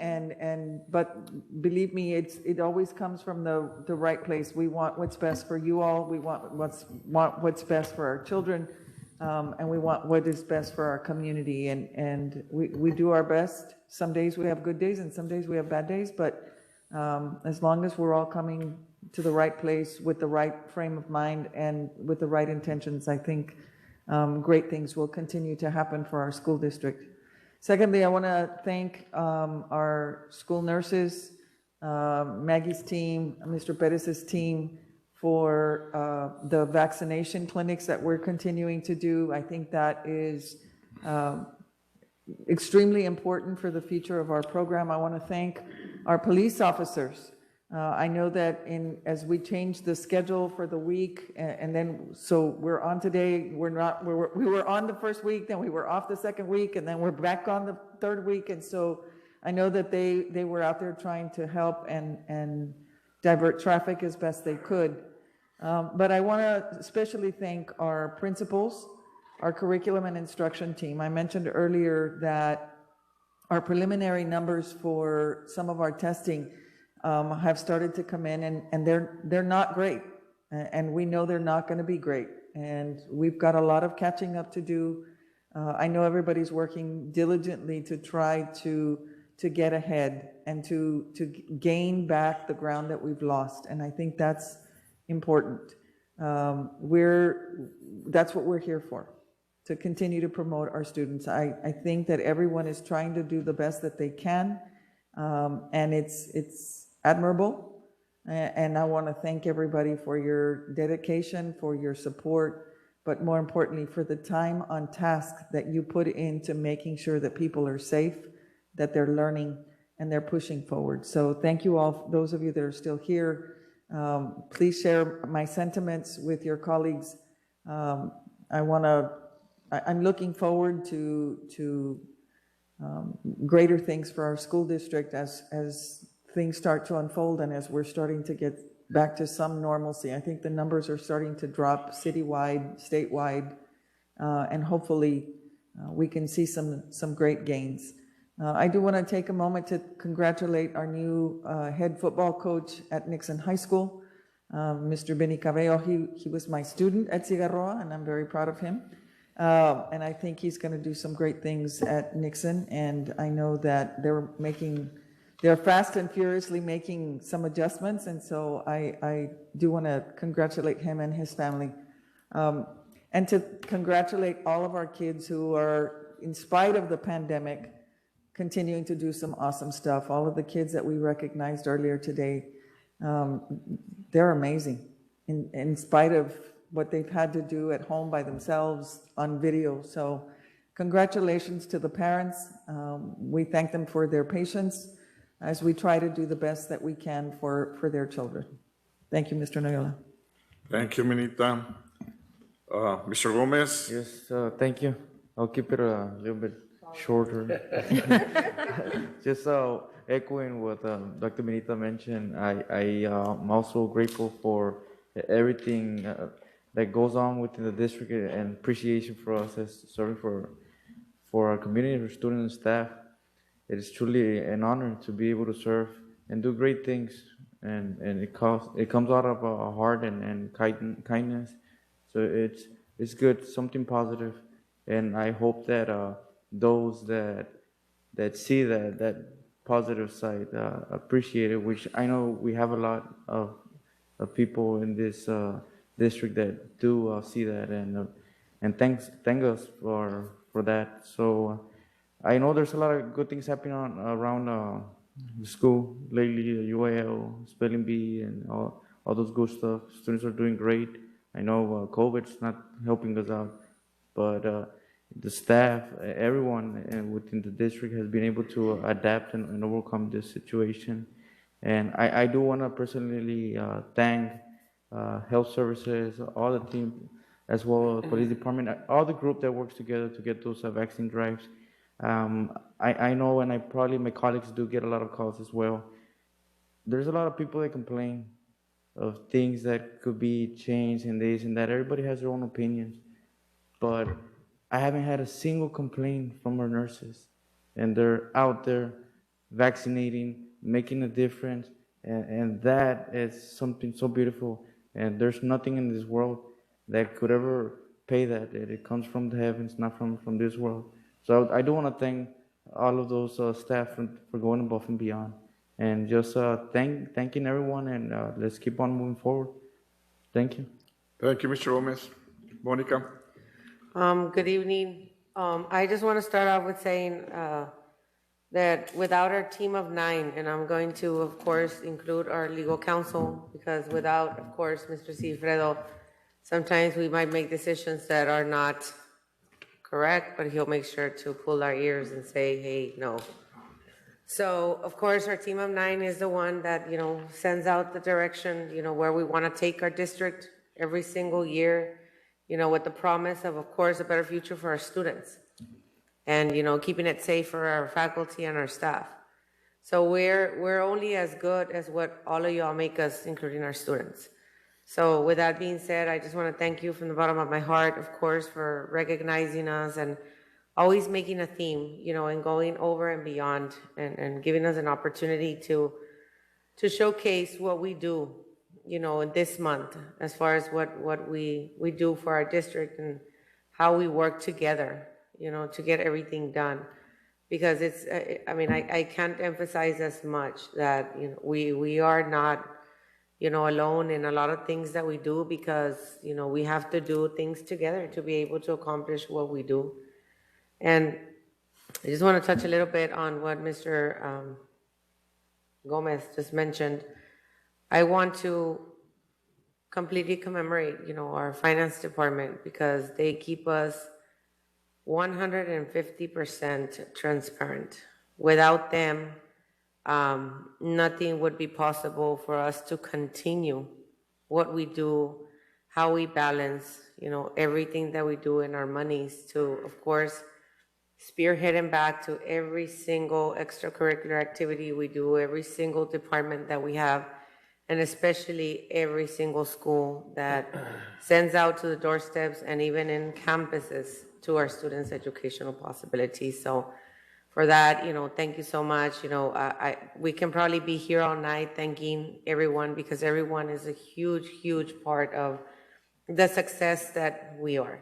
but believe me, it always comes from the right place. We want what's best for you all. We want what's best for our children, and we want what is best for our community. And we do our best. Some days we have good days, and some days we have bad days. But as long as we're all coming to the right place with the right frame of mind and with the right intentions, I think great things will continue to happen for our school district. Secondly, I want to thank our school nurses, Maggie's team, Mr. Perez's team, for the vaccination clinics that we're continuing to do. I think that is extremely important for the future of our program. I want to thank our police officers. I know that as we change the schedule for the week, and then, so we're on today, we were on the first week, then we were off the second week, and then we're back on the third week, and so I know that they were out there trying to help and divert traffic as best they could. But I want to especially thank our principals, our curriculum and instruction team. I mentioned earlier that our preliminary numbers for some of our testing have started to come in, and they're not great, and we know they're not going to be great, and we've got a lot of catching up to do. I know everybody's working diligently to try to get ahead and to gain back the ground that we've lost, and I think that's important. That's what we're here for, to continue to promote our students. I think that everyone is trying to do the best that they can, and it's admirable, and I want to thank everybody for your dedication, for your support, but more importantly, for the time on task that you put into making sure that people are safe, that they're learning, and they're pushing forward. So thank you all, those of you that are still here. Please share my sentiments with your colleagues. I'm looking forward to greater things for our school district as things start to unfold and as we're starting to get back to some normalcy. I think the numbers are starting to drop citywide, statewide, and hopefully we can see some great gains. I do want to take a moment to congratulate our new head football coach at Nixon High School, Mr. Benny Cabello. He was my student at Cigarroa, and I'm very proud of him. And I think he's going to do some great things at Nixon, and I know that they're fast and furiously making some adjustments, and so I do want to congratulate him and his family. And to congratulate all of our kids who are, in spite of the pandemic, continuing to do some awesome stuff. All of the kids that we recognized earlier today, they're amazing in spite of what they've had to do at home by themselves on video. So congratulations to the parents. We thank them for their patience as we try to do the best that we can for their children. Thank you, Mr. Noyola. Thank you, Minita. Mr. Gomez? Yes, thank you. I'll keep it a little bit shorter. Just echoing what Dr. Benita mentioned, I'm also grateful for everything that goes on within the district and appreciation for us as serving for our community, our students and staff. It is truly an honor to be able to serve and do great things, and it comes out of our heart and kindness. So it's good, something positive, and I hope that those that see that positive side appreciate it, which I know we have a lot of people in this district that do see that, and thank us for that. So I know there's a lot of good things happening around the school lately, UAL, spelling bee, and all those good stuff. Students are doing great. I know COVID's not helping us out, but the staff, everyone within the district has been able to adapt and overcome this situation. And I do want to personally thank health services, all the team, as well as police department, all the group that works together to get those vaccine drives. I know, and my colleagues do get a lot of calls as well. There's a lot of people that complain of things that could be changed and this and that. Everybody has their own opinions, but I haven't had a single complaint from our nurses, and they're out there vaccinating, making a difference, and that is something so beautiful. And there's nothing in this world that could ever pay that. It comes from the heavens, not from this world. So I do want to thank all of those staff for going above and beyond, and just thanking everyone, and let's keep on moving forward. Thank you. Thank you, Mr. Gomez. Monica? Good evening. I just want to start off with saying that without our team of 9, and I'm going to, of course, include our legal counsel, because without, of course, Mr. Cifredo, sometimes we might make decisions that are not correct, but he'll make sure to pull our ears and say, hey, no. So, of course, our team of 9 is the one that, sends out the direction, where we want to take our district every single year, with the promise of course, a better future for our students and, keeping it safe for our faculty and our staff. So we're only as good as what all of y'all make us, including our students. So with that being said, I just want to thank you from the bottom of my heart, of course, for recognizing us and always making a theme, and going over and beyond and giving us an opportunity to showcase what we do, in this month, as far as what we do for our district and how we work together, to get everything done. Because I can't emphasize as much that, we are not, alone in a lot of things that we do, because, we have to do things together to be able to accomplish what we do. And I just want to touch a little bit on what Mr. Gomez just mentioned. I want to completely commemorate, our finance department, because they keep us 150% transparent. Without them, nothing would be possible for us to continue what we do, how we balance, everything that we do in our monies to, of course, spearheading back to every single extracurricular activity we do, every single department that we have, and especially every single school that sends out to the doorsteps and even in campuses to our students' educational possibilities. So for that, thank you so much. We can probably be here all night thanking everyone, because everyone is a huge, huge part of the success that we are.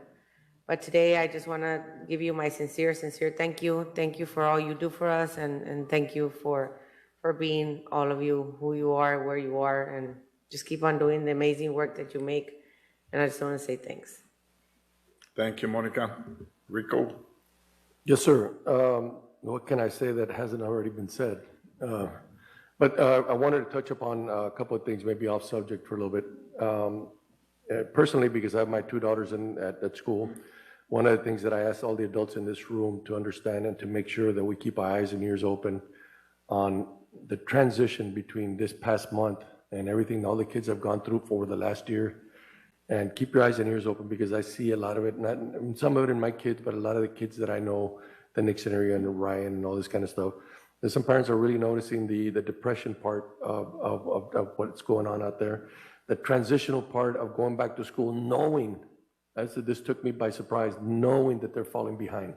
But today, I just want to give you my sincere thank you. Thank you for all you do for us, and thank you for being all of you, who you are, where you are, and just keep on doing the amazing work that you make. And I just want to say thanks. Thank you, Monica. Rico? Yes, sir. What can I say that hasn't already been said? But I wanted to touch upon a couple of things, maybe off subject for a little bit. Personally, because I have my two daughters at school, one of the things that I asked all the adults in this room to understand and to make sure that we keep our eyes and ears open on the transition between this past month and everything all the kids have gone through for the last year. And keep your eyes and ears open, because I see a lot of it, some of it in my kids, but a lot of the kids that I know, the Nixon area and the Ryan and all this kind of stuff. And some parents are really noticing the depression part of what's going on out there. The transitional part of going back to school, knowing, this took me by surprise, knowing that they're falling behind,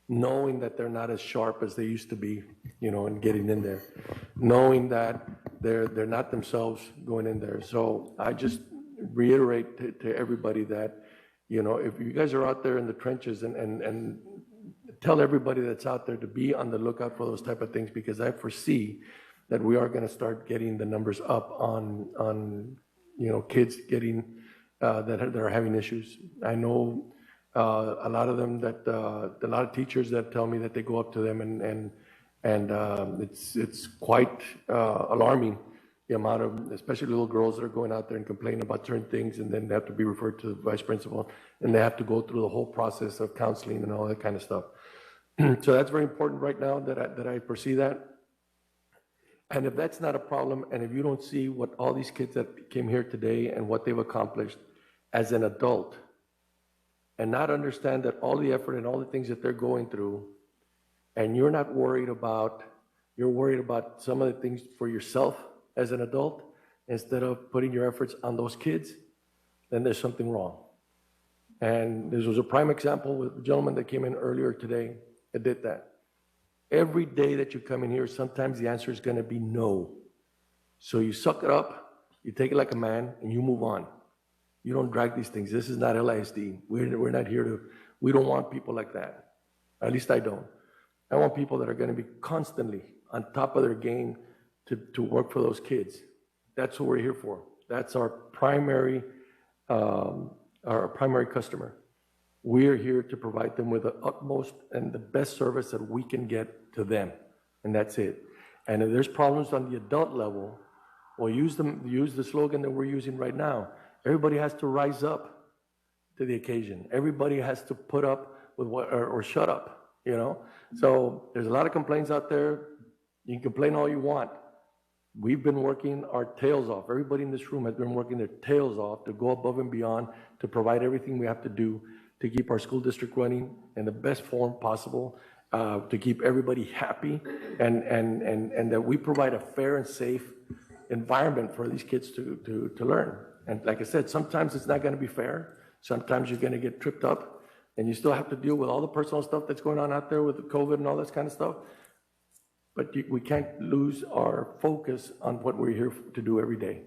knowing that they're not as sharp as they used to be, and getting in there, knowing that they're not themselves going in there. So I just reiterate to everybody that, if you guys are out there in the trenches, and tell everybody that's out there to be on the lookout for those type of things, because I foresee that we are going to start getting the numbers up on kids getting that are having issues. I know a lot of them a lot of teachers that tell me that they go up to them and it's quite alarming, the amount of, especially little girls that are going out there and complaining about certain things, and then they have to be referred to the vice principal, and they have to go through the whole process of counseling and all that kind of stuff. So that's very important right now that I foresee that. And if that's not a problem, and if you don't see what all these kids that came here today and what they've accomplished as an adult, and not understand that all the effort and all the things that they're going through, and you're worried about some of the things for yourself as an adult, instead of putting your efforts on those kids, then there's something wrong. And this was a prime example with the gentleman that came in earlier today that did that. Every day that you come in here, sometimes the answer is going to be no. So you suck it up, you take it like a man, and you move on. You don't drag these things. This is not ISD. We're not here we don't want people like that. At least I don't. I want people that are going to be constantly on top of their game to work for those kids. That's what we're here for. That's our primary customer. We're here to provide them with the utmost and the best service that we can get to them, and that's it. And if there's problems on the adult level, well, use the slogan that we're using right now. Everybody has to rise up to the occasion. Everybody has to put up with or shut up, So there's a lot of complaints out there. You can complain all you want. We've been working our tails off. Everybody in this room has been working their tails off to go above and beyond to provide everything we have to do to keep our school district running in the best form possible, to keep everybody happy, and that we provide a fair and safe environment for these kids to learn. And like I said, sometimes it's not going to be fair. Sometimes you're going to get tripped up, and you still have to deal with all the personal stuff that's going on out there with the COVID and all this kind of stuff. But we can't lose our focus on what we're here to do every day.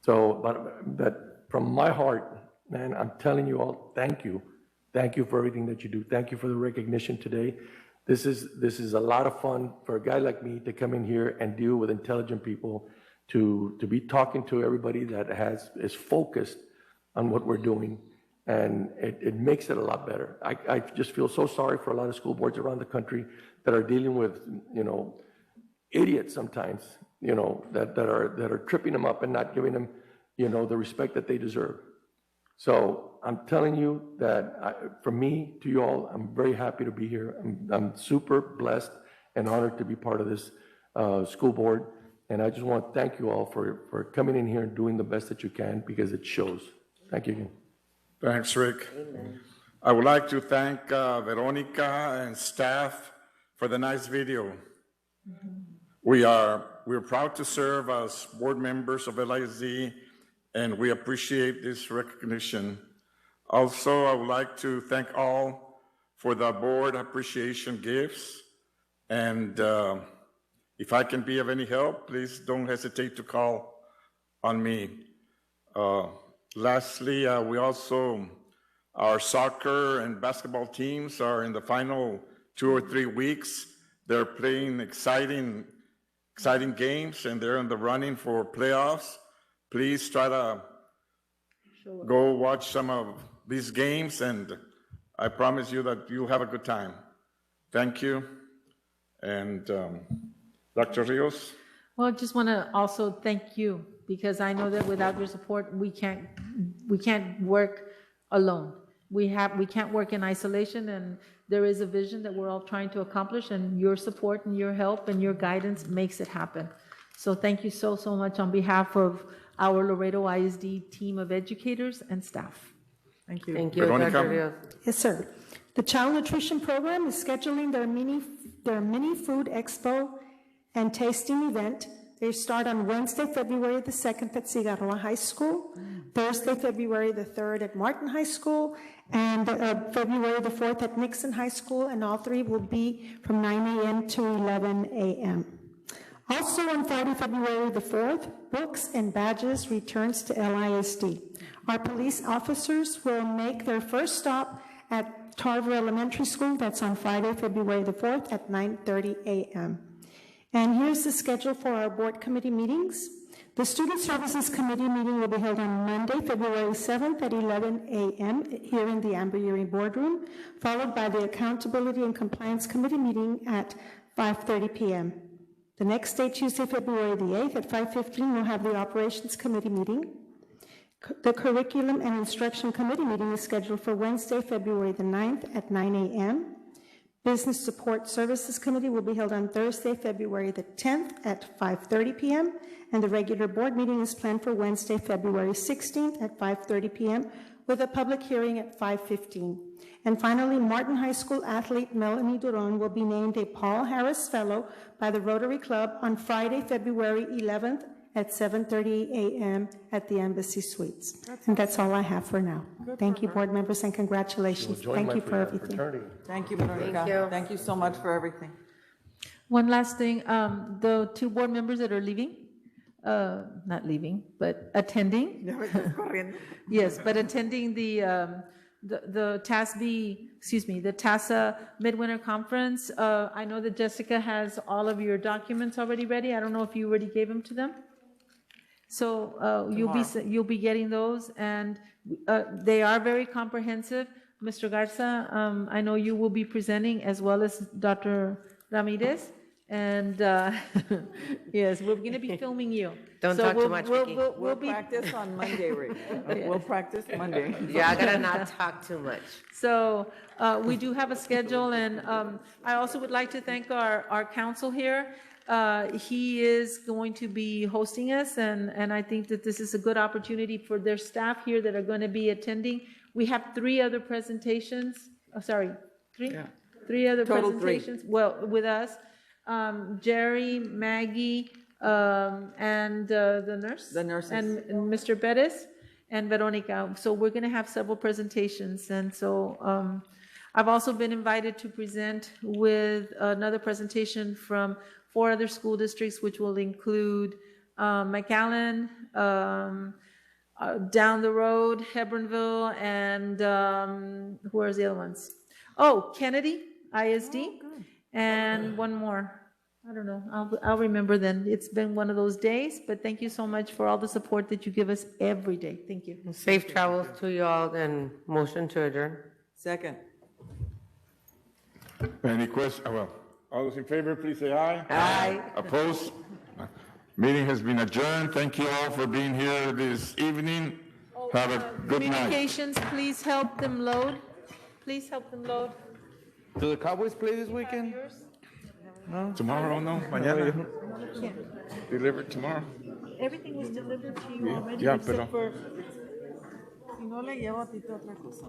So, but from my heart, man, I'm telling you all, thank you. Thank you for everything that you do. Thank you for the recognition today. This is a lot of fun for a guy like me to come in here and deal with intelligent people, to be talking to everybody that is focused on what we're doing. And it makes it a lot better. I just feel so sorry for a lot of school boards around the country that are dealing with, idiots sometimes, that are tripping them up and not giving them, the respect that they deserve. So I'm telling you that from me to you all, I'm very happy to be here. I'm super blessed and honored to be part of this school board. And I just want to thank you all for coming in here and doing the best that you can, because it shows. Thank you again. Thanks, Rick. Amen. I would like to thank Veronica and staff for the nice video. We're proud to serve as board members of LISD, and we appreciate this recognition. Also, I would like to thank all for the board appreciation gifts. And if I can be of any help, please don't hesitate to call on me. Lastly, we also Our soccer and basketball teams are in the final 2 or 3 weeks. They're playing exciting games, and they're in the running for playoffs. Please try to go watch some of these games, and I promise you that you'll have a good time. Thank you. And Dr. Rios? Well, I just want to also thank you, because I know that without your support, we can't work alone. We can't work in isolation, and there is a vision that we're all trying to accomplish, and your support and your help and your guidance makes it happen. So thank you so much on behalf of our Laredo ISD team of educators and staff. Thank you. Thank you, Dr. Rios. Yes, sir. The Child Nutrition Program is scheduling their mini food expo and tasting event. They start on Wednesday, February the 2nd at Cigarroa High School, Thursday, February the 3rd at Martin High School, and February the 4th at Nixon High School, and all three will be from 9 a.m. to 11 a.m. Also on Friday, February the 4th, books and badges returns to LISD. Our police officers will make their first stop at Tarver Elementary School. That's on Friday, February the 4th at 9:30 a.m. And here's the schedule for our board committee meetings. The Student Services Committee meeting will be held on Monday, February 7th at 11 a.m. here in the Amber Ewing Boardroom, followed by the Accountability and Compliance Committee meeting at 5:30 p.m. The next day, Tuesday, February the 8th at 5:15, we'll have the Operations Committee meeting. The Curriculum and Instruction Committee meeting is scheduled for Wednesday, February the 9th at 9 a.m. Business Support Services Committee will be held on Thursday, February the 10th at 5:30 p.m. And the regular board meeting is planned for Wednesday, February 16th at 5:30 p.m. with a public hearing at 5:15. And finally, Martin High School athlete Melanie Duron will be named a Paul Harris Fellow by the Rotary Club on Friday, February 11th at 7:30 a.m. at the Embassy Suites. And that's all I have for now. Thank you, board members, and congratulations. Thank you for everything. Thank you, Veronica. Thank you so much for everything. One last thing, the two board members that are leaving, not leaving, but attending. Yes, but attending the TASA Midwinter Conference. I know that Jessica has all of your documents already ready. I don't know if you already gave them to them. So you'll be getting those, and they are very comprehensive. Mr. Garza, I know you will be presenting, as well as Dr. Ramirez. And yes, we're going to be filming you. Don't talk too much, Vicky. We'll practice on Monday, Rick. We'll practice Monday. Yeah, I gotta not talk too much. So we do have a schedule, and I also would like to thank our counsel here. He is going to be hosting us, and I think that this is a good opportunity for their staff here that are going to be attending. We have 3 other presentations. Oh, sorry, 3? Yeah. 3 other Total presentations. 3. Well, with us. Jerry, Maggie, and the nurse. The nurses. And Mr. Perez and Veronica. So we're going to have several presentations. And so I've also been invited to present with another presentation from 4 other school districts, which will include McAllen, down the road, Hebronville, and who are the other ones? Oh, Kennedy, ISD. And one more. I don't know. I'll remember then. It's been one of those days, but thank you so much for all the support that you give us every day. Thank you. Safe travels to you all, and motion to adjourn. Second. Any questions? Well, all those in favor, please say aye. Aye. Opposed? Meeting has been adjourned. Thank you all for being here this evening. Have a good night. Communications, please help them load. Please help them load. Do the Cowboys play this weekend? No? Tomorrow, no? Mañana? Delivered tomorrow? Everything was delivered to you already, Yeah, except pero... for... Si no le llevo a ti otra cosa.